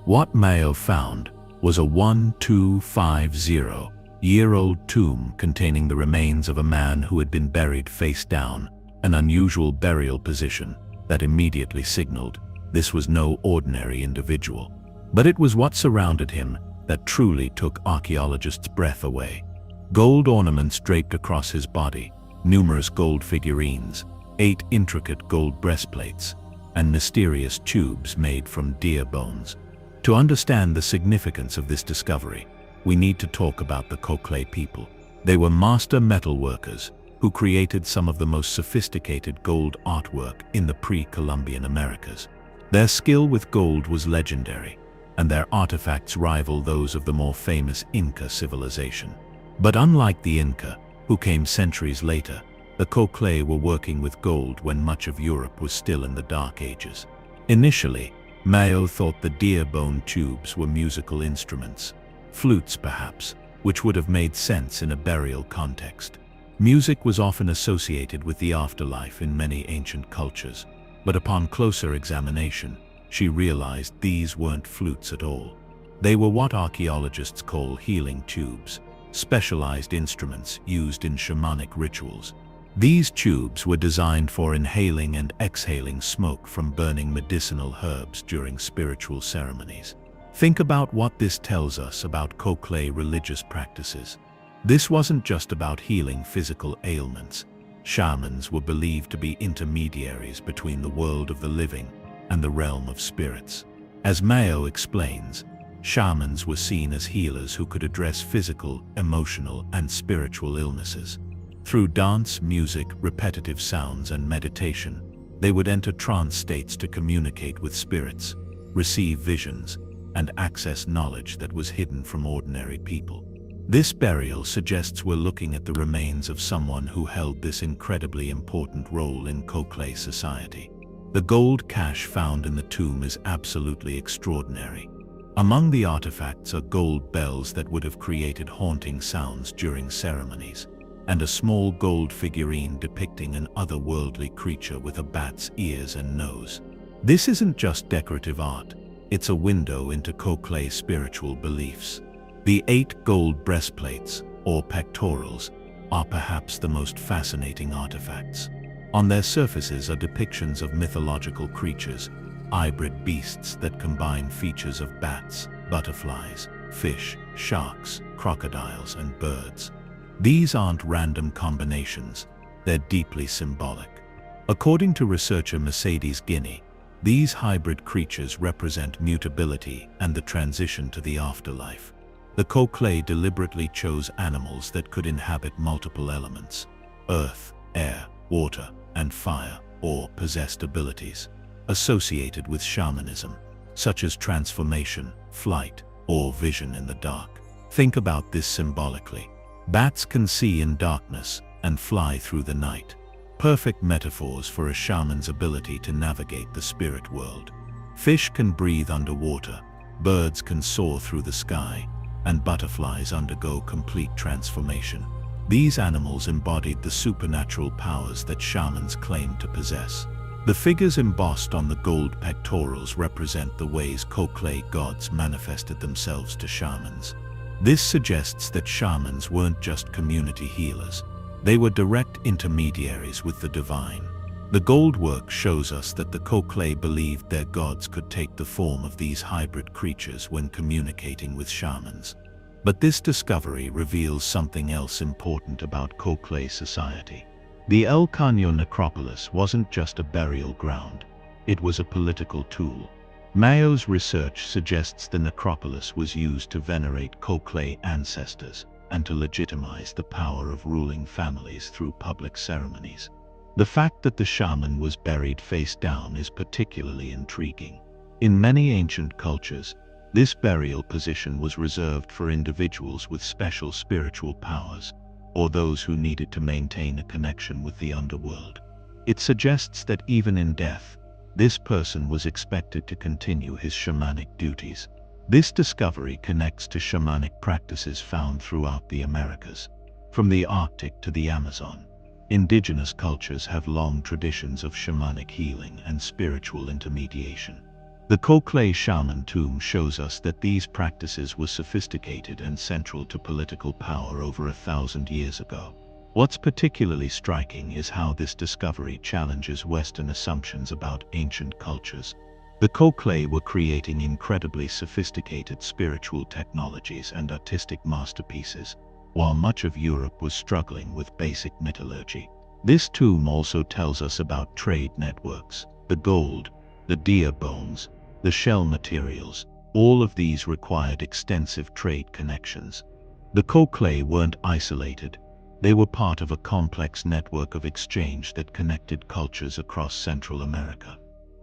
What Mayo found was a 1250-year-old tomb containing the remains of a man who had been buried face down, an unusual burial position that immediately signaled this was no ordinary individual. But it was what surrounded him that truly took archaeologists' breath away. Gold ornaments draped across his body, numerous gold figurines, 8 intricate gold breastplates, and mysterious tubes made from deer bones. To understand the significance of this discovery, we need to talk about the Cocle people. They were master metalworkers who created some of the most sophisticated gold artwork in the pre-Columbian Americas. Their skill with gold was legendary, and their artifacts rival those of the more famous Inca civilization. But unlike the Inca, who came centuries later. The Coquelets were working with gold when much of Europe was still in the Dark Ages. Initially, Mayo thought the deer bone tubes were musical instruments, flutes perhaps, which would have made sense in a burial context. Music was often associated with the afterlife in many ancient cultures, but upon closer examination, she realized these weren't flutes at all. They were what archaeologists call healing tubes, specialized instruments used in shamanic rituals. These tubes were designed for inhaling and exhaling smoke from burning medicinal herbs during spiritual ceremonies. Think about what this tells us about Coquelet religious practices. This wasn't just about healing physical ailments. Shamans were believed to be intermediaries between the world of the living and the realm of spirits. As Mayo explains, shamans were seen as healers who could address physical, emotional, and spiritual illnesses. Through dance, music, repetitive sounds, and meditation, they would enter trance states to communicate with spirits, receive visions, and access knowledge that was hidden from ordinary people. This burial suggests we're looking at the remains of someone who held this incredibly important role in Coquelet society. The gold cache found in the tomb is absolutely extraordinary. Among the artifacts are gold bells that would have created haunting sounds during ceremonies, and a small gold figurine depicting an otherworldly creature with a bat's ears and nose. This isn't just decorative art, it's a window into Coquelet's spiritual beliefs. The 8 gold breastplates, or pectorals, are perhaps the most fascinating artifacts. On their surfaces are depictions of mythological creatures, hybrid beasts that combine features of bats, butterflies, fish, sharks, crocodiles, and birds. These aren't random combinations, they're deeply symbolic. According to researcher Mercedes Guinea, these hybrid creatures represent mutability and the transition to the afterlife. The Coquelet deliberately chose animals that could inhabit multiple elements: earth, air, water, and fire, or possessed abilities associated with shamanism, such as transformation, flight, or vision in the dark. Think about this symbolically. Bats can see in darkness and fly through the night. Perfect metaphors for a shaman's ability to navigate the spirit world. Fish can breathe underwater, birds can soar through the sky, and butterflies undergo complete transformation. These animals embodied the supernatural powers that shamans claimed to possess. The figures embossed on the gold pectorals represent the ways Coquelet gods manifested themselves to shamans. This suggests that shamans weren't just community healers, they were direct intermediaries with the divine. The gold work shows us that the Coquelet believed their gods could take the form of these hybrid creatures when communicating with shamans. But this discovery reveals something else important about Coquelet society. The El Caño necropolis wasn't just a burial ground, it was a political tool. Mayo's research suggests the necropolis was used to venerate Coquelet ancestors and to legitimize the power of ruling families through public ceremonies. The fact that the shaman was buried face down is particularly intriguing. In many ancient cultures, this burial position was reserved for individuals with special spiritual powers, or those who needed to maintain a connection with the underworld. It suggests that even in death, this person was expected to continue his shamanic duties. This discovery connects to shamanic practices found throughout the Americas. From the Arctic to the Amazon, indigenous cultures have long traditions of shamanic healing and spiritual intermediation. The Coquelet shaman tomb shows us that these practices were sophisticated and central to political power over 1,000 years ago. What's particularly striking is how this discovery challenges Western assumptions about ancient cultures. The Coquelet were creating incredibly sophisticated spiritual technologies and artistic masterpieces, while much of Europe was struggling with basic metallurgy. This tomb also tells us about trade networks. The gold, the deer bones, the shell materials, all of these required extensive trade connections. The Coquelet weren't isolated. They were part of a complex network of exchange that connected cultures across Central America.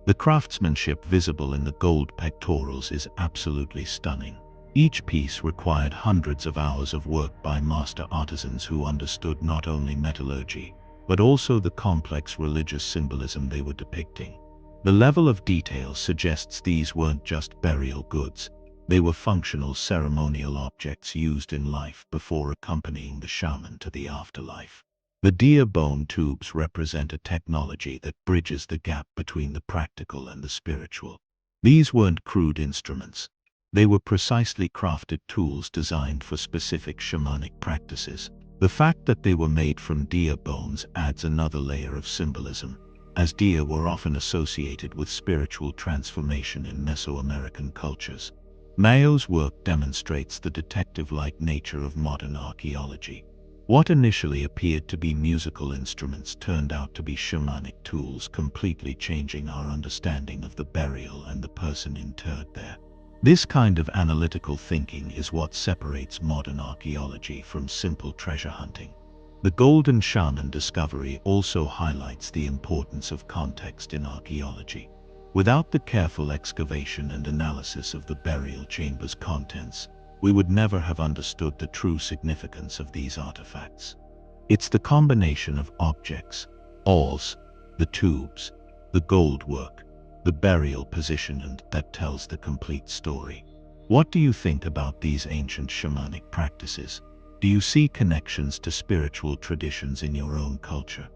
The craftsmanship visible in the gold pectorals is absolutely stunning. Each piece required hundreds of hours of work by master artisans who understood not only metallurgy, but also the complex religious symbolism they were depicting. The level of detail suggests these weren't just burial goods. They were functional ceremonial objects used in life before accompanying the shaman to the afterlife. The deer bone tubes represent a technology that bridges the gap between the practical and the spiritual. These weren't crude instruments. They were precisely crafted tools designed for specific shamanic practices. The fact that they were made from deer bones adds another layer of symbolism, as deer were often associated with spiritual transformation in Mesoamerican cultures. Mayo's work demonstrates the detective-like nature of modern archaeology. What initially appeared to be musical instruments turned out to be shamanic tools, completely changing our understanding of the burial and the person interred there. This kind of analytical thinking is what separates modern archaeology from simple treasure hunting. The Golden Shaman discovery also highlights the importance of context in archaeology. Without the careful excavation and analysis of the burial chamber's contents, we would never have understood the true significance of these artifacts. It's the combination of objects, awls, the tubes, the gold work, the burial position, and that tells the complete story. What do you think about these ancient shamanic practices? Do you see connections to spiritual traditions in your own culture?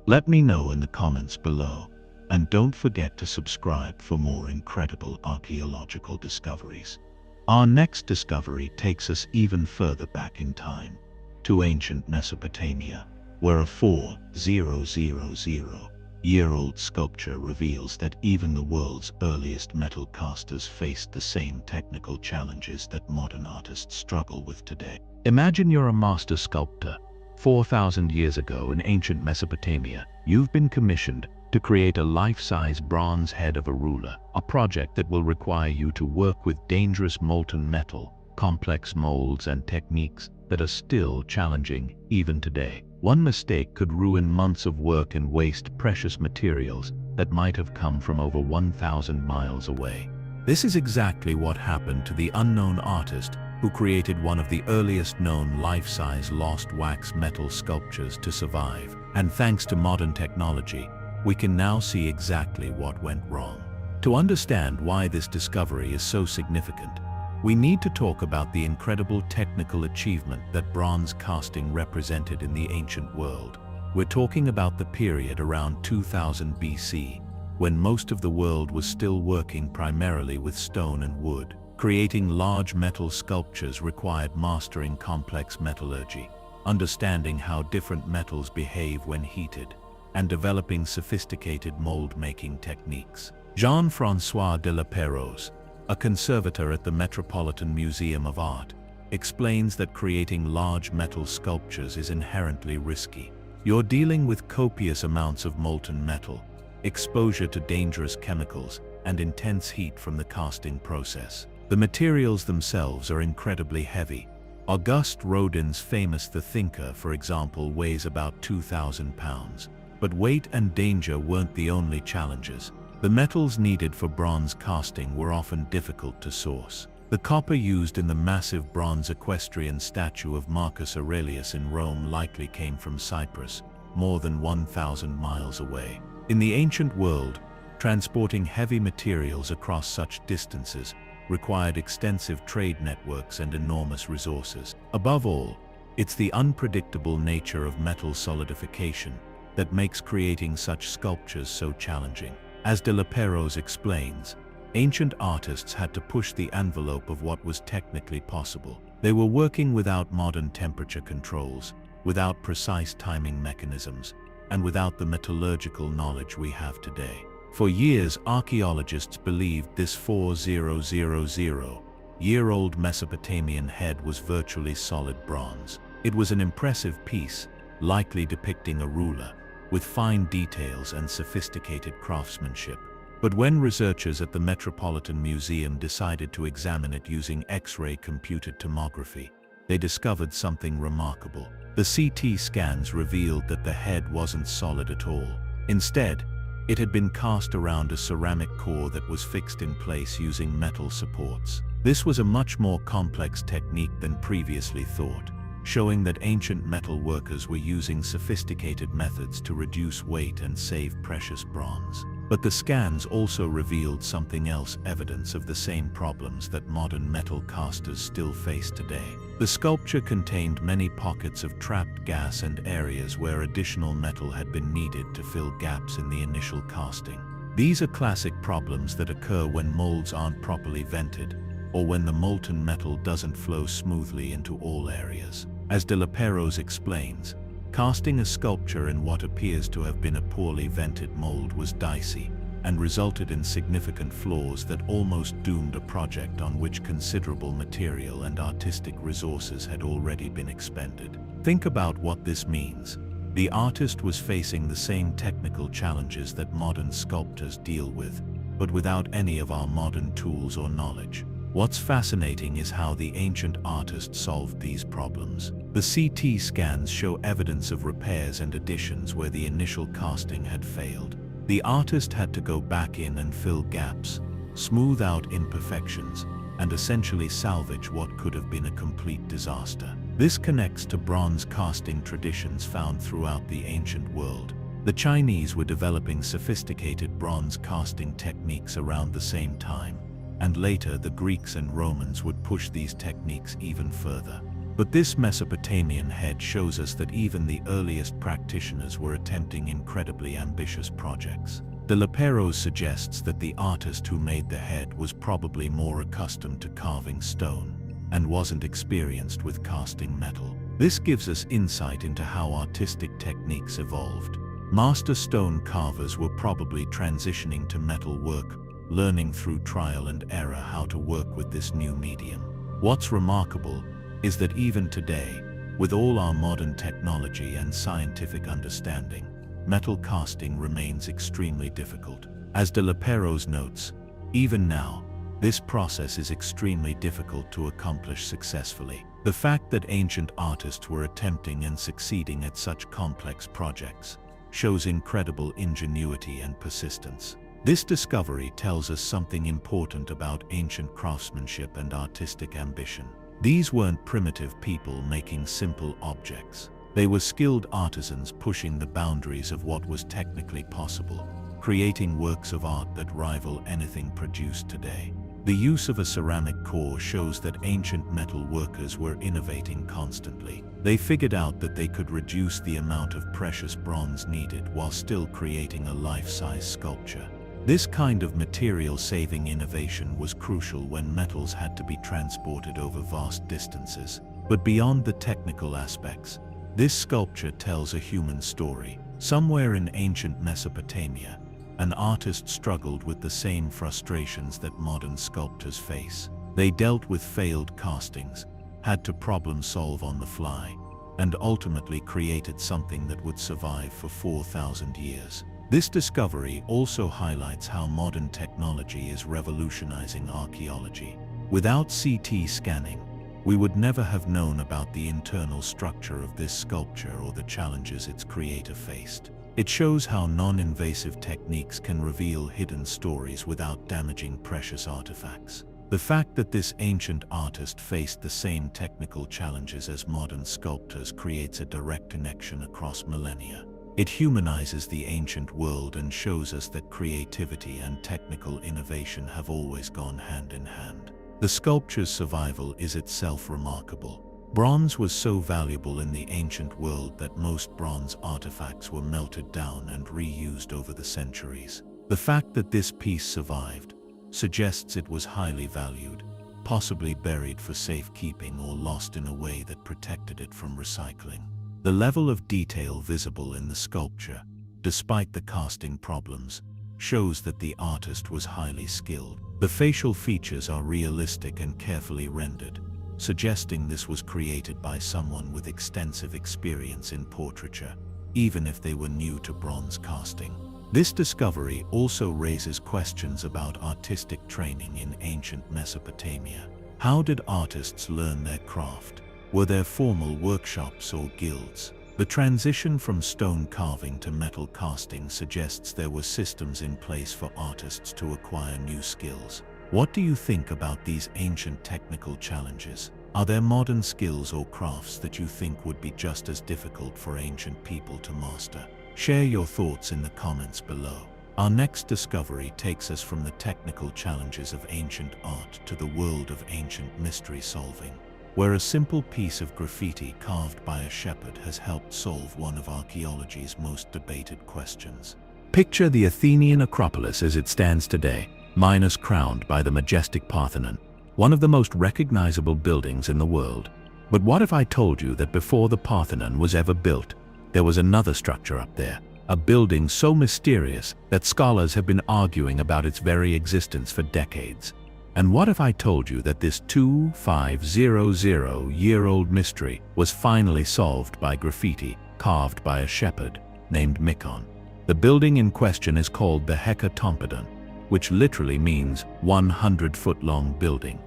Let me know in the comments below, and don't forget to subscribe for more incredible archaeological discoveries. Our next discovery takes us even further back in time, to ancient Mesopotamia, where a 4,000-year-old sculpture reveals that even the world's earliest metal casters faced the same technical challenges that modern artists struggle with today. Imagine you're a master sculptor. 4,000 years ago in ancient Mesopotamia, you've been commissioned to create a life-size bronze head of a ruler, a project that will require you to work with dangerous molten metal, complex molds and techniques that are still challenging even today. One mistake could ruin months of work and waste precious materials that might have come from over 1,000 miles away. This is exactly what happened to the unknown artist who created one of the earliest known life-size lost wax metal sculptures to survive. And thanks to modern technology, we can now see exactly what went wrong. To understand why this discovery is so significant, we need to talk about the incredible technical achievement that bronze casting represented in the ancient world. We're talking about the period around 2000 BC, when most of the world was still working primarily with stone and wood. Creating large metal sculptures required mastering complex metallurgy, understanding how different metals behave when heated, and developing sophisticated mold-making techniques. Jean-François de la Pérouse, a conservator at the Metropolitan Museum of Art, explains that creating large metal sculptures is inherently risky. You're dealing with copious amounts of molten metal, exposure to dangerous chemicals, and intense heat from the casting process. The materials themselves are incredibly heavy. Auguste Rodin's famous The Thinker, for example, weighs about 2,000 pounds. But weight and danger weren't the only challenges. The metals needed for bronze casting were often difficult to source. The copper used in the massive bronze equestrian statue of Marcus Aurelius in Rome likely came from Cyprus, more than 1,000 miles away. In the ancient world, transporting heavy materials across such distances required extensive trade networks and enormous resources. Above all, it's the unpredictable nature of metal solidification that makes creating such sculptures so challenging. As de la Pérouse explains, ancient artists had to push the envelope of what was technically possible. They were working without modern temperature controls, without precise timing mechanisms, and without the metallurgical knowledge we have today. For years, archaeologists believed this 4,000-year-old Mesopotamian head was virtually solid bronze. It was an impressive piece, likely depicting a ruler, with fine details and sophisticated craftsmanship. But when researchers at the Metropolitan Museum decided to examine it using X-ray computed tomography, they discovered something remarkable. The CT scans revealed that the head wasn't solid at all. Instead, it had been cast around a ceramic core that was fixed in place using metal supports. This was a much more complex technique than previously thought, showing that ancient metal workers were using sophisticated methods to reduce weight and save precious bronze. But the scans also revealed something else, evidence of the same problems that modern metal casters still face today. The sculpture contained many pockets of trapped gas and areas where additional metal had been needed to fill gaps in the initial casting. These are classic problems that occur when molds aren't properly vented, or when the molten metal doesn't flow smoothly into all areas. As De La Perouse explains, casting a sculpture in what appears to have been a poorly vented mold was dicey and resulted in significant flaws that almost doomed a project on which considerable material and artistic resources had already been expended. Think about what this means. The artist was facing the same technical challenges that modern sculptors deal with, but without any of our modern tools or knowledge. What's fascinating is how the ancient artist solved these problems. The CT scans show evidence of repairs and additions where the initial casting had failed. The artist had to go back in and fill gaps, smooth out imperfections, and essentially salvage what could have been a complete disaster. This connects to bronze casting traditions found throughout the ancient world. The Chinese were developing sophisticated bronze casting techniques around the same time, and later the Greeks and Romans would push these techniques even further. But this Mesopotamian head shows us that even the earliest practitioners were attempting incredibly ambitious projects. De La Perouse suggests that the artist who made the head was probably more accustomed to carving stone and wasn't experienced with casting metal. This gives us insight into how artistic techniques evolved. Master stone carvers were probably transitioning to metal work, learning through trial and error how to work with this new medium. What's remarkable is that even today, with all our modern technology and scientific understanding, metal casting remains extremely difficult. As De La Perouse notes, even now, this process is extremely difficult to accomplish successfully. The fact that ancient artists were attempting and succeeding at such complex projects shows incredible ingenuity and persistence. This discovery tells us something important about ancient craftsmanship and artistic ambition. These weren't primitive people making simple objects. They were skilled artisans pushing the boundaries of what was technically possible, creating works of art that rival anything produced today. The use of a ceramic core shows that ancient metal workers were innovating constantly. They figured out that they could reduce the amount of precious bronze needed while still creating a life-size sculpture. This kind of material-saving innovation was crucial when metals had to be transported over vast distances. But beyond the technical aspects, this sculpture tells a human story. Somewhere in ancient Mesopotamia, an artist struggled with the same frustrations that modern sculptors face. They dealt with failed castings, had to problem solve on the fly, and ultimately created something that would survive for 4,000 years. This discovery also highlights how modern technology is revolutionizing archaeology. Without CT scanning, we would never have known about the internal structure of this sculpture or the challenges its creator faced. It shows how non-invasive techniques can reveal hidden stories without damaging precious artifacts. The fact that this ancient artist faced the same technical challenges as modern sculptors creates a direct connection across millennia. It humanizes the ancient world and shows us that creativity and technical innovation have always gone hand in hand. The sculpture's survival is itself remarkable. Bronze was so valuable in the ancient world that most bronze artifacts were melted down and reused over the centuries. The fact that this piece survived suggests it was highly valued, possibly buried for safekeeping or lost in a way that protected it from recycling. The level of detail visible in the sculpture, despite the casting problems, shows that the artist was highly skilled. The facial features are realistic and carefully rendered, suggesting this was created by someone with extensive experience in portraiture, even if they were new to bronze casting. This discovery also raises questions about artistic training in ancient Mesopotamia. How did artists learn their craft? Were there formal workshops or guilds? The transition from stone carving to metal casting suggests there were systems in place for artists to acquire new skills. What do you think about these ancient technical challenges? Are there modern skills or crafts that you think would be just as difficult for ancient people to master? Share your thoughts in the comments below. Our next discovery takes us from the technical challenges of ancient art to the world of ancient mystery solving, where a simple piece of graffiti carved by a shepherd has helped solve one of archaeology's most debated questions. Picture the Athenian Acropolis as it stands today, Minos crowned by the majestic Parthenon, one of the most recognizable buildings in the world. But what if I told you that before the Parthenon was ever built, there was another structure up there, a building so mysterious that scholars have been arguing about its very existence for decades? And what if I told you that this 2500-year-old mystery was finally solved by graffiti carved by a shepherd named Mykon? The building in question is called the Hecatompedon, which literally means 100-foot-long building.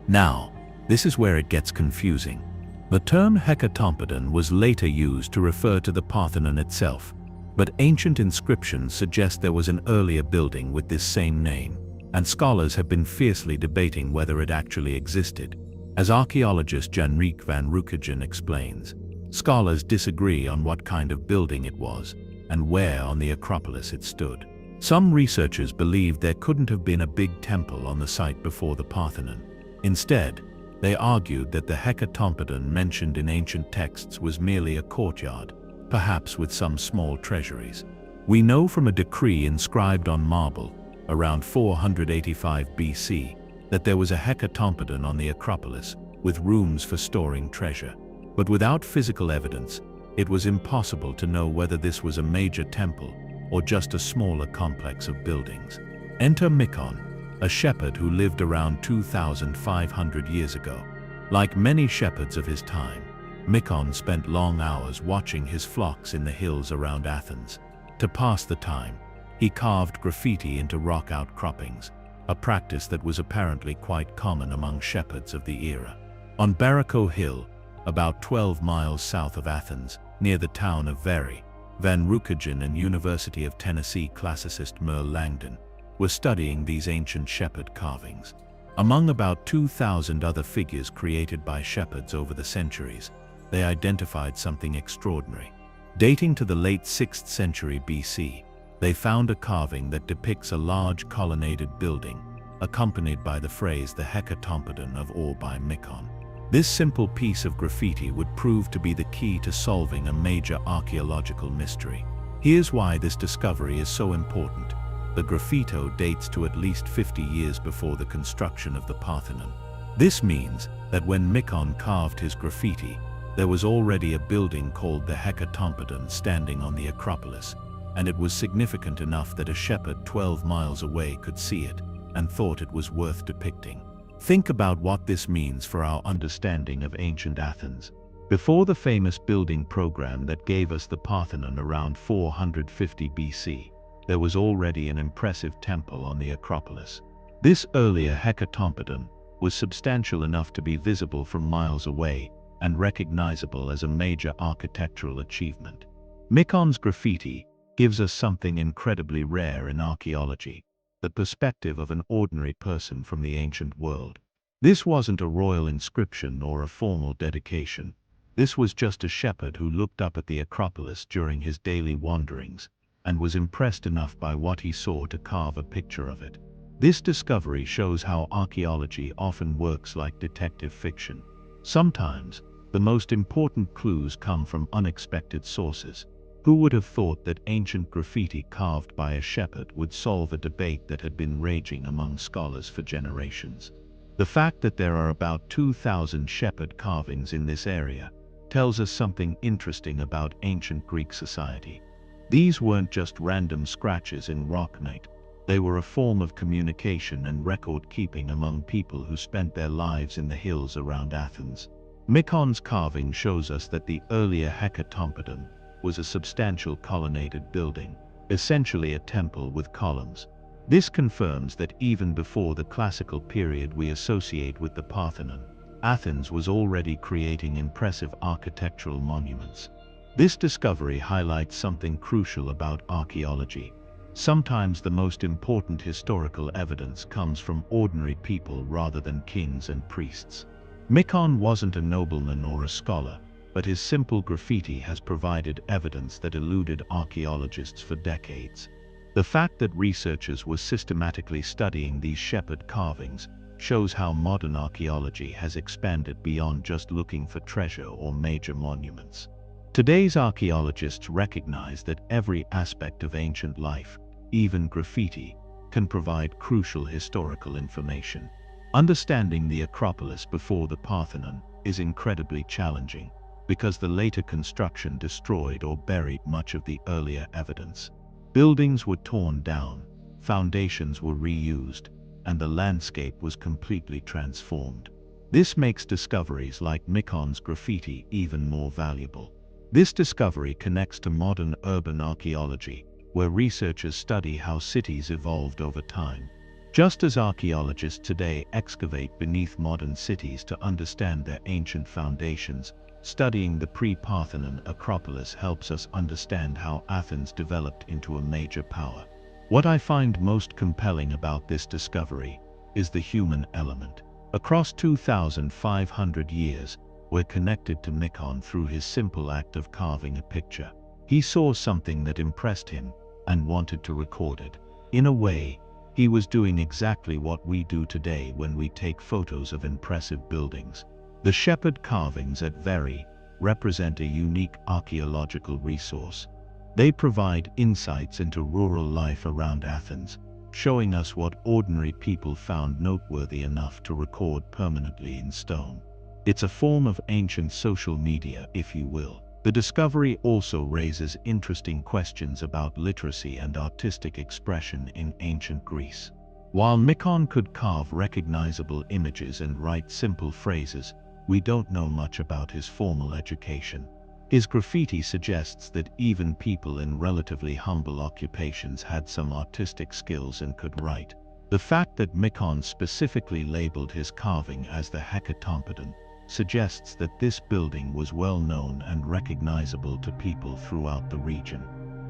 Now, this is where it gets confusing. The term Hecatompedon was later used to refer to the Parthenon itself, but ancient inscriptions suggest there was an earlier building with this same name, and scholars have been fiercely debating whether it actually existed. As archaeologist Jan-Riek van Roekegen explains, scholars disagree on what kind of building it was and where on the Acropolis it stood. Some researchers believe there couldn't have been a big temple on the site before the Parthenon. Instead, they argued that the Hecatompedon mentioned in ancient texts was merely a courtyard, perhaps with some small treasuries. We know from a decree inscribed on marble around 485 BC that there was a Hecatompedon on the Acropolis with rooms for storing treasure. But without physical evidence, it was impossible to know whether this was a major temple or just a smaller complex of buildings. Enter Mykon, a shepherd who lived around 2,500 years ago. Like many shepherds of his time, Mykon spent long hours watching his flocks in the hills around Athens. To pass the time, he carved graffiti into rock outcroppings, a practice that was apparently quite common among shepherds of the era. On Barraco Hill, about 12 miles south of Athens, near the town of Very, Van Roekegen and University of Tennessee classicist Merle Langdon were studying these ancient shepherd carvings. Among about 2,000 other figures created by shepherds over the centuries, they identified something extraordinary. Dating to the late 6th century BC, they found a carving that depicts a large colonnaded building, accompanied by the phrase the Hecatompedon of or by Mykon. This simple piece of graffiti would prove to be the key to solving a major archaeological mystery. Here's why this discovery is so important. The graffito dates to at least 50 years before the construction of the Parthenon. This means that when Mykon carved his graffiti, there was already a building called the Hecatompedon standing on the Acropolis, and it was significant enough that a shepherd 12 miles away could see it and thought it was worth depicting. Think about what this means for our understanding of ancient Athens. Before the famous building program that gave us the Parthenon around 450 BC, there was already an impressive temple on the Acropolis. This earlier Hecatompedon was substantial enough to be visible from miles away and recognizable as a major architectural achievement. Mykon's graffiti gives us something incredibly rare in archaeology: the perspective of an ordinary person from the ancient world. This wasn't a royal inscription or a formal dedication. This was just a shepherd who looked up at the Acropolis during his daily wanderings and was impressed enough by what he saw to carve a picture of it. This discovery shows how archaeology often works like detective fiction. Sometimes, the most important clues come from unexpected sources. Who would have thought that ancient graffiti carved by a shepherd would solve a debate that had been raging among scholars for generations? The fact that there are about 2,000 shepherd carvings in this area tells us something interesting about ancient Greek society. These weren't just random scratches in rocknate. They were a form of communication and record-keeping among people who spent their lives in the hills around Athens. Mykon's carving shows us that the earlier Hecatompedon was a substantial colonnaded building, essentially a temple with columns. This confirms that even before the classical period we associate with the Parthenon, Athens was already creating impressive architectural monuments. This discovery highlights something crucial about archaeology. Sometimes the most important historical evidence comes from ordinary people rather than kings and priests. Mykon wasn't a nobleman or a scholar, but his simple graffiti has provided evidence that eluded archaeologists for decades. The fact that researchers were systematically studying these shepherd carvings shows how modern archaeology has expanded beyond just looking for treasure or major monuments. Today's archaeologists recognize that every aspect of ancient life, even graffiti, can provide crucial historical information. Understanding the Acropolis before the Parthenon is incredibly challenging because the later construction destroyed or buried much of the earlier evidence. Buildings were torn down, foundations were reused, and the landscape was completely transformed. This makes discoveries like Mykon's graffiti even more valuable. This discovery connects to modern urban archaeology, where researchers study how cities evolved over time. Just as archaeologists today excavate beneath modern cities to understand their ancient foundations, studying the pre-Parthenon Acropolis helps us understand how Athens developed into a major power. What I find most compelling about this discovery is the human element. Across 2,500 years, we're connected to Mykon through his simple act of carving a picture. He saw something that impressed him and wanted to record it. In a way, he was doing exactly what we do today when we take photos of impressive buildings. The shepherd carvings at Veri represent a unique archaeological resource. They provide insights into rural life around Athens, showing us what ordinary people found noteworthy enough to record permanently in stone. It's a form of ancient social media, if you will. The discovery also raises interesting questions about literacy and artistic expression in ancient Greece. While Mykon could carve recognizable images and write simple phrases, we don't know much about his formal education. His graffiti suggests that even people in relatively humble occupations had some artistic skills and could write. The fact that Mykon specifically labeled his carving as the Hecatompedon suggests that this building was well known and recognizable to people throughout the region.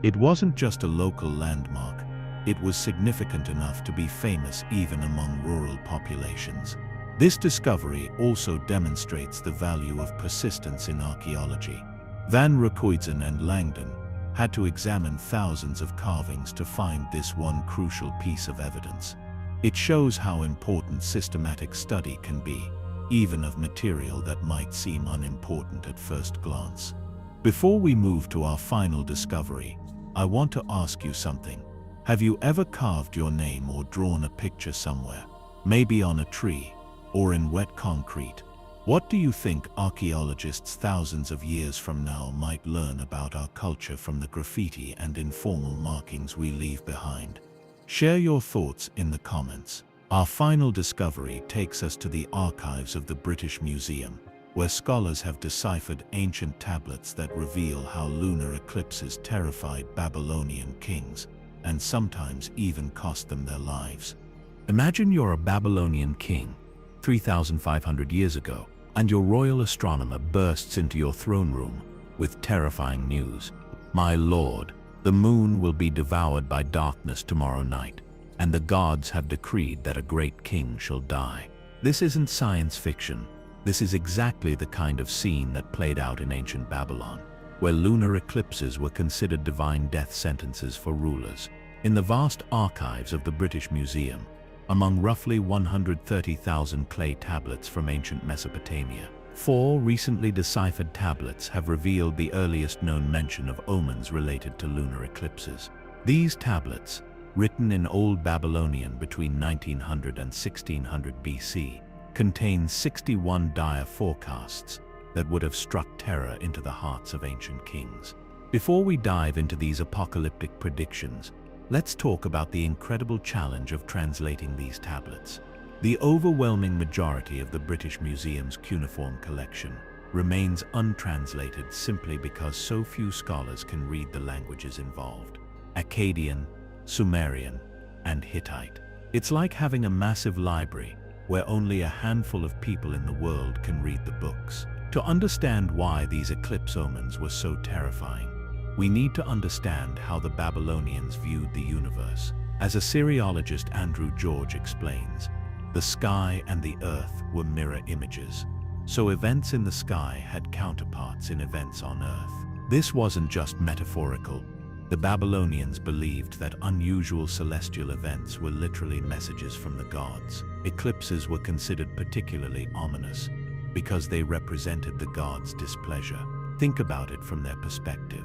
It wasn't just a local landmark, it was significant enough to be famous even among rural populations. This discovery also demonstrates the value of persistence in archaeology. Van Rooijen and Langdon had to examine thousands of carvings to find this one crucial piece of evidence. It shows how important systematic study can be, even of material that might seem unimportant at first glance. Before we move to our final discovery, I want to ask you something. Have you ever carved your name or drawn a picture somewhere, maybe on a tree or in wet concrete? What do you think archaeologists thousands of years from now might learn about our culture from the graffiti and informal markings we leave behind? Share your thoughts in the comments. Our final discovery takes us to the archives of the British Museum, where scholars have deciphered ancient tablets that reveal how lunar eclipses terrified Babylonian kings, and sometimes even cost them their lives. Imagine you're a Babylonian king, 3,500 years ago, and your royal astronomer bursts into your throne room with terrifying news. My lord, the moon will be devoured by darkness tomorrow night, and the gods have decreed that a great king shall die. This isn't science fiction. This is exactly the kind of scene that played out in ancient Babylon, where lunar eclipses were considered divine death sentences for rulers. In the vast archives of the British Museum, among roughly 130,000 clay tablets from ancient Mesopotamia, 4 recently deciphered tablets have revealed the earliest known mention of omens related to lunar eclipses. These tablets, written in Old Babylonian between 1900 and 1600 BC, contain 61 dire forecasts that would have struck terror into the hearts of ancient kings. Before we dive into these apocalyptic predictions, let's talk about the incredible challenge of translating these tablets. The overwhelming majority of the British Museum's cuneiform collection remains untranslated simply because so few scholars can read the languages involved: Akkadian, Sumerian, and Hittite. It's like having a massive library where only a handful of people in the world can read the books. To understand why these eclipse omens were so terrifying, we need to understand how the Babylonians viewed the universe. As Assyriologist Andrew George explains, the sky and the earth were mirror images. So events in the sky had counterparts in events on earth. This wasn't just metaphorical. The Babylonians believed that unusual celestial events were literally messages from the gods. Eclipses were considered particularly ominous because they represented the gods' displeasure. Think about it from their perspective.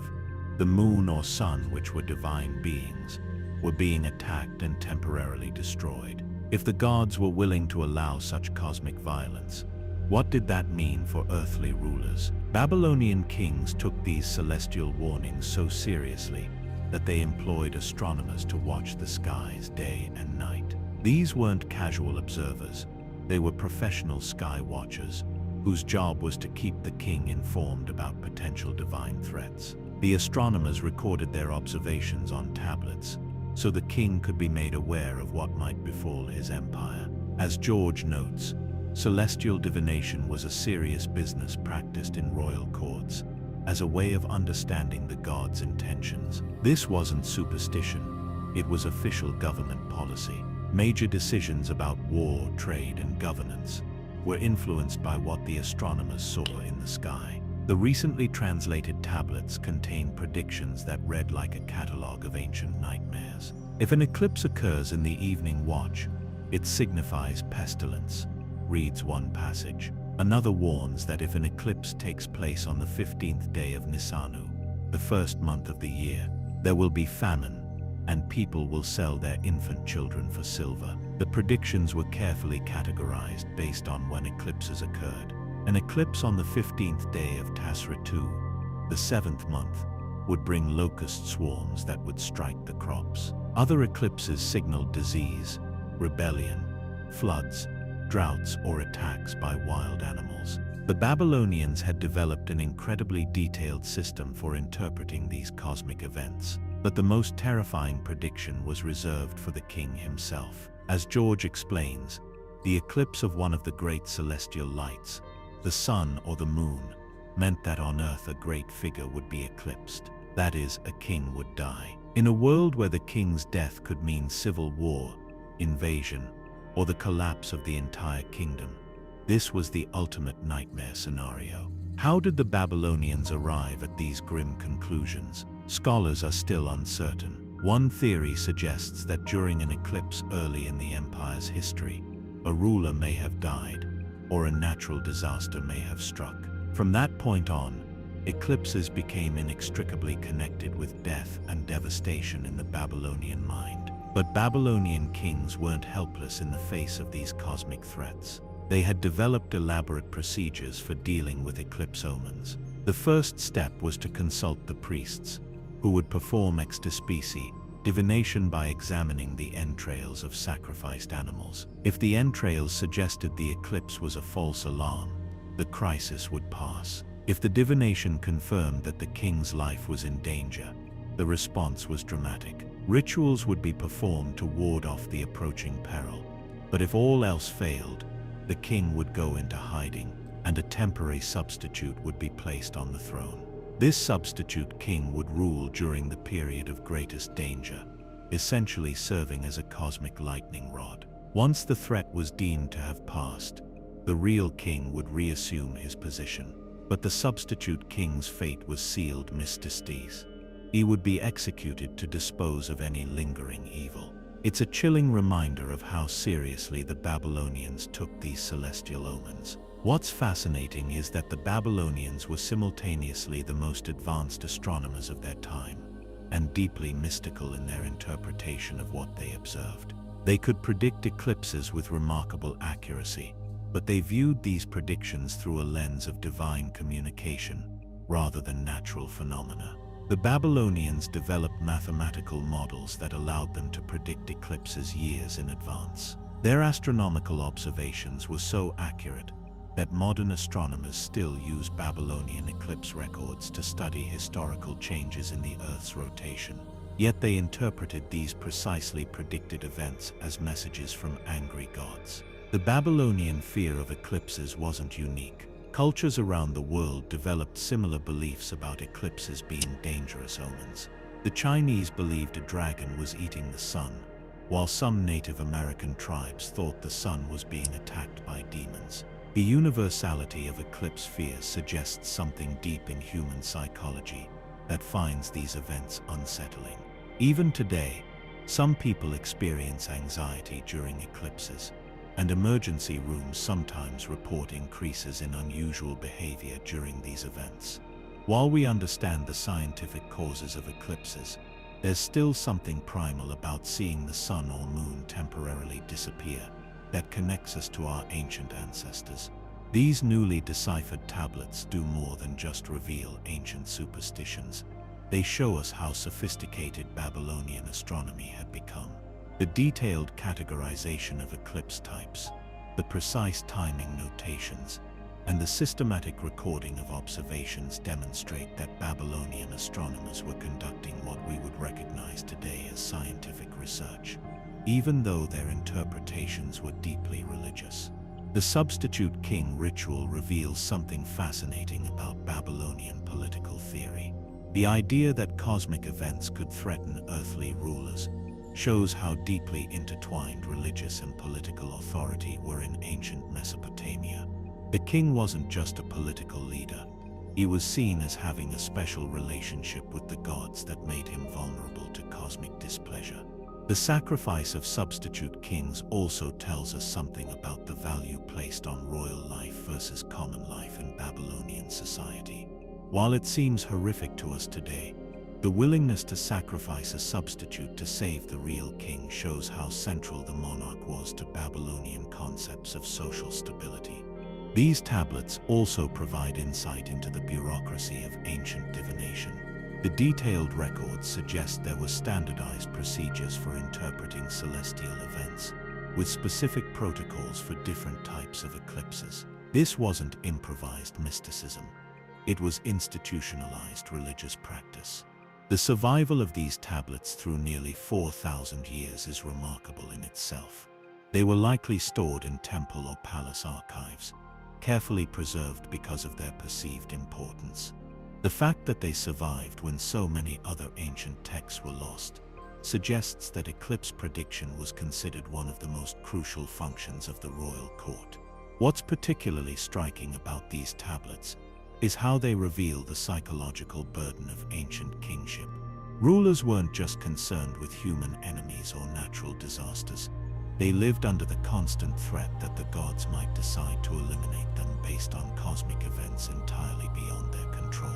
The moon or sun, which were divine beings, were being attacked and temporarily destroyed. If the gods were willing to allow such cosmic violence, what did that mean for earthly rulers? Babylonian kings took these celestial warnings so seriously that they employed astronomers to watch the skies day and night. These weren't casual observers. They were professional sky watchers whose job was to keep the king informed about potential divine threats. The astronomers recorded their observations on tablets so the king could be made aware of what might befall his empire. As George notes, celestial divination was a serious business practiced in royal courts as a way of understanding the gods' intentions. This wasn't superstition, it was official government policy. Major decisions about war, trade, and governance were influenced by what the astronomers saw in the sky. The recently translated tablets contain predictions that read like a catalogue of ancient nightmares. If an eclipse occurs in the evening watch, it signifies pestilence, reads one passage. Another warns that if an eclipse takes place on the 15th day of Nisanu, the first month of the year, there will be famine, and people will sell their infant children for silver. The predictions were carefully categorized based on when eclipses occurred. An eclipse on the 15th day of Tasratu, the 7th month, would bring locust swarms that would strike the crops. Other eclipses signaled disease, rebellion, floods, droughts, or attacks by wild animals. The Babylonians had developed an incredibly detailed system for interpreting these cosmic events. But the most terrifying prediction was reserved for the king himself. As George explains, the eclipse of one of the great celestial lights, the sun or the moon, meant that on earth a great figure would be eclipsed. That is, a king would die. In a world where the king's death could mean civil war, invasion, or the collapse of the entire kingdom, this was the ultimate nightmare scenario. How did the Babylonians arrive at these grim conclusions? Scholars are still uncertain. One theory suggests that during an eclipse early in the empire's history, a ruler may have died, or a natural disaster may have struck. From that point on, eclipses became inextricably connected with death and devastation in the Babylonian mind. But Babylonian kings weren't helpless in the face of these cosmic threats. They had developed elaborate procedures for dealing with eclipse omens. The first step was to consult the priests, who would perform extispecie, divination by examining the entrails of sacrificed animals. If the entrails suggested the eclipse was a false alarm, the crisis would pass. If the divination confirmed that the king's life was in danger, the response was dramatic. Rituals would be performed to ward off the approaching peril. But if all else failed, the king would go into hiding, and a temporary substitute would be placed on the throne. This substitute king would rule during the period of greatest danger, essentially serving as a cosmic lightning rod. Once the threat was deemed to have passed, the real king would reassume his position. But the substitute king's fate was sealed mystistes. He would be executed to dispose of any lingering evil. It's a chilling reminder of how seriously the Babylonians took these celestial omens. What's fascinating is that the Babylonians were simultaneously the most advanced astronomers of their time, and deeply mystical in their interpretation of what they observed. They could predict eclipses with remarkable accuracy, but they viewed these predictions through a lens of divine communication rather than natural phenomena. The Babylonians developed mathematical models that allowed them to predict eclipses years in advance. Their astronomical observations were so accurate that modern astronomers still use Babylonian eclipse records to study historical changes in the Earth's rotation. Yet they interpreted these precisely predicted events as messages from angry gods. The Babylonian fear of eclipses wasn't unique. Cultures around the world developed similar beliefs about eclipses being dangerous omens. The Chinese believed a dragon was eating the sun, while some Native American tribes thought the sun was being attacked by demons. The universality of eclipse fear suggests something deep in human psychology that finds these events unsettling. Even today, some people experience anxiety during eclipses, and emergency rooms sometimes report increases in unusual behavior during these events. While we understand the scientific causes of eclipses, there's still something primal about seeing the sun or moon temporarily disappear that connects us to our ancient ancestors. These newly deciphered tablets do more than just reveal ancient superstitions. They show us how sophisticated Babylonian astronomy had become. The detailed categorization of eclipse types, the precise timing notations, and the systematic recording of observations demonstrate that Babylonian astronomers were conducting what we would recognize today as scientific research, even though their interpretations were deeply religious. The substitute king ritual reveals something fascinating about Babylonian political theory. The idea that cosmic events could threaten earthly rulers shows how deeply intertwined religious and political authority were in ancient Mesopotamia. The king wasn't just a political leader. He was seen as having a special relationship with the gods that made him vulnerable to cosmic displeasure. The sacrifice of substitute kings also tells us something about the value placed on royal life versus common life in Babylonian society. While it seems horrific to us today, the willingness to sacrifice a substitute to save the real king shows how central the monarch was to Babylonian concepts of social stability. These tablets also provide insight into the bureaucracy of ancient divination. The detailed records suggest there were standardized procedures for interpreting celestial events, with specific protocols for different types of eclipses. This wasn't improvised mysticism. It was institutionalized religious practice. The survival of these tablets through nearly 4,000 years is remarkable in itself. They were likely stored in temple or palace archives, carefully preserved because of their perceived importance. The fact that they survived when so many other ancient texts were lost suggests that eclipse prediction was considered one of the most crucial functions of the royal court. What's particularly striking about these tablets is how they reveal the psychological burden of ancient kingship. Rulers weren't just concerned with human enemies or natural disasters. They lived under the constant threat that the gods might decide to eliminate them based on cosmic events entirely beyond their control.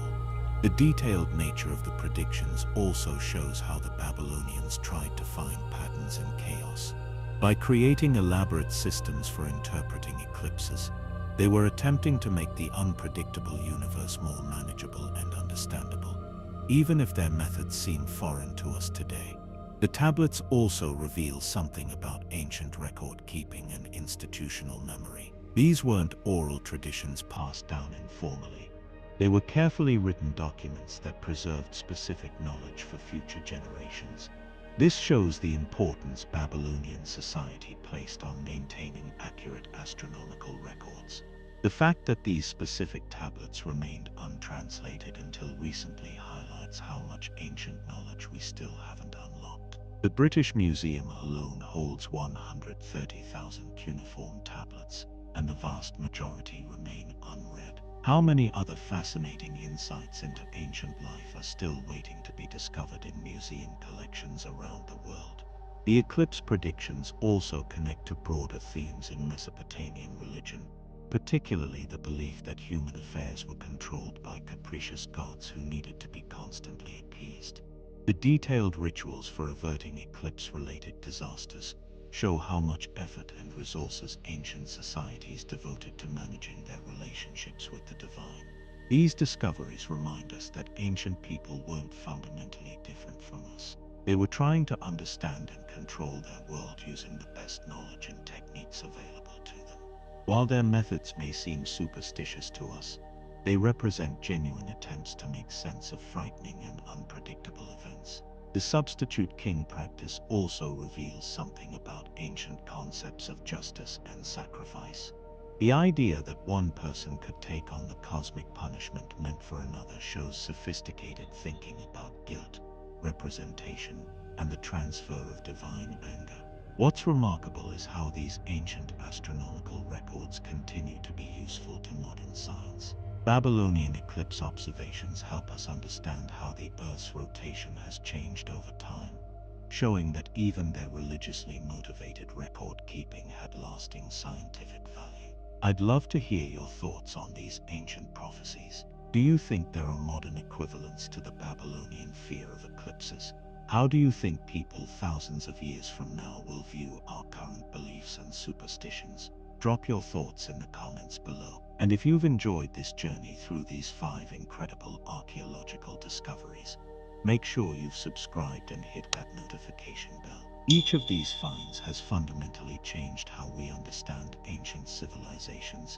The detailed nature of the predictions also shows how the Babylonians tried to find patterns in chaos. By creating elaborate systems for interpreting eclipses, they were attempting to make the unpredictable universe more manageable and understandable, even if their methods seem foreign to us today. The tablets also reveal something about ancient record keeping and institutional memory. These weren't oral traditions passed down informally. They were carefully written documents that preserved specific knowledge for future generations. This shows the importance Babylonian society placed on maintaining accurate astronomical records. The fact that these specific tablets remained untranslated until recently highlights how much ancient knowledge we still haven't unlocked. The British Museum alone holds 130,000 cuneiform tablets, and the vast majority remain unread. How many other fascinating insights into ancient life are still waiting to be discovered in museum collections around the world? The eclipse predictions also connect to broader themes in Mesopotamian religion, particularly the belief that human affairs were controlled by capricious gods who needed to be constantly appeased. The detailed rituals for averting eclipse-related disasters show how much effort and resources ancient societies devoted to managing their relationships with the divine. These discoveries remind us that ancient people weren't fundamentally different from us. They were trying to understand and control their world using the best knowledge and techniques available to them. While their methods may seem superstitious to us, they represent genuine attempts to make sense of frightening and unpredictable events. The substitute king practice also reveals something about ancient concepts of justice and sacrifice. The idea that one person could take on the cosmic punishment meant for another shows sophisticated thinking about guilt, representation, and the transfer of divine anger. What's remarkable is how these ancient astronomical records continue to be useful to modern science. Babylonian eclipse observations help us understand how the Earth's rotation has changed over time, showing that even their religiously motivated record-keeping had lasting scientific value. I'd love to hear your thoughts on these ancient prophecies. Do you think there are modern equivalents to the Babylonian fear of eclipses? How do you think people thousands of years from now will view our current beliefs and superstitions? Drop your thoughts in the comments below. And if you've enjoyed this journey through these 5 incredible archaeological discoveries, make sure you've subscribed and hit that notification bell. Each of these finds has fundamentally changed how we understand ancient civilizations,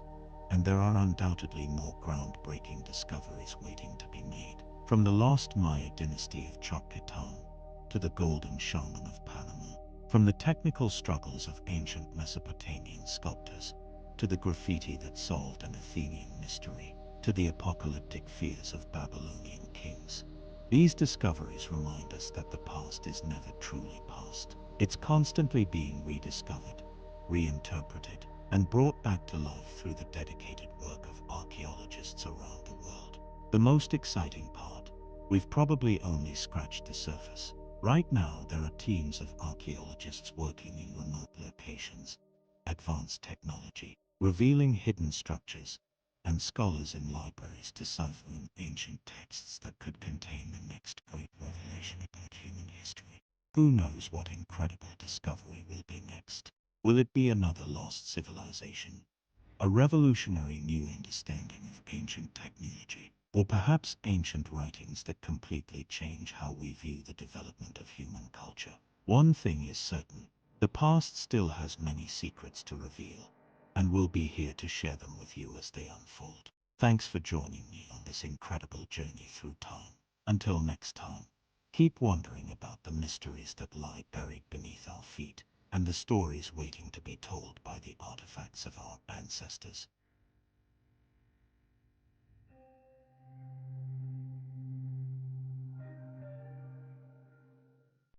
and there are undoubtedly more groundbreaking discoveries waiting to be made. From the lost Maya dynasty of Choctaw to the golden shaman of Panama, from the technical struggles of ancient Mesopotamian sculptors to the graffiti that solved an Athenian mystery, to the apocalyptic fears of Babylonian kings, these discoveries remind us that the past is never truly past. It's constantly being rediscovered, reinterpreted, and brought back to life through the dedicated work of archaeologists around the world. The most exciting part: we've probably only scratched the surface. Right now, there are teams of archaeologists working in remote locations, advanced technology, revealing hidden structures, and scholars in libraries deciphering ancient texts that could contain the next great revelation about human history. Who knows what incredible discovery will be next? Will it be another lost civilization? A revolutionary new understanding of ancient technology? Or perhaps ancient writings that completely change how we view the development of human culture? One thing is certain: the past still has many secrets to reveal, and we'll be here to share them with you as they unfold. Thanks for joining me on this incredible journey through time. Until next time, keep wondering about the mysteries that lie buried beneath our feet, and the stories waiting to be told by the artifacts of our ancestors.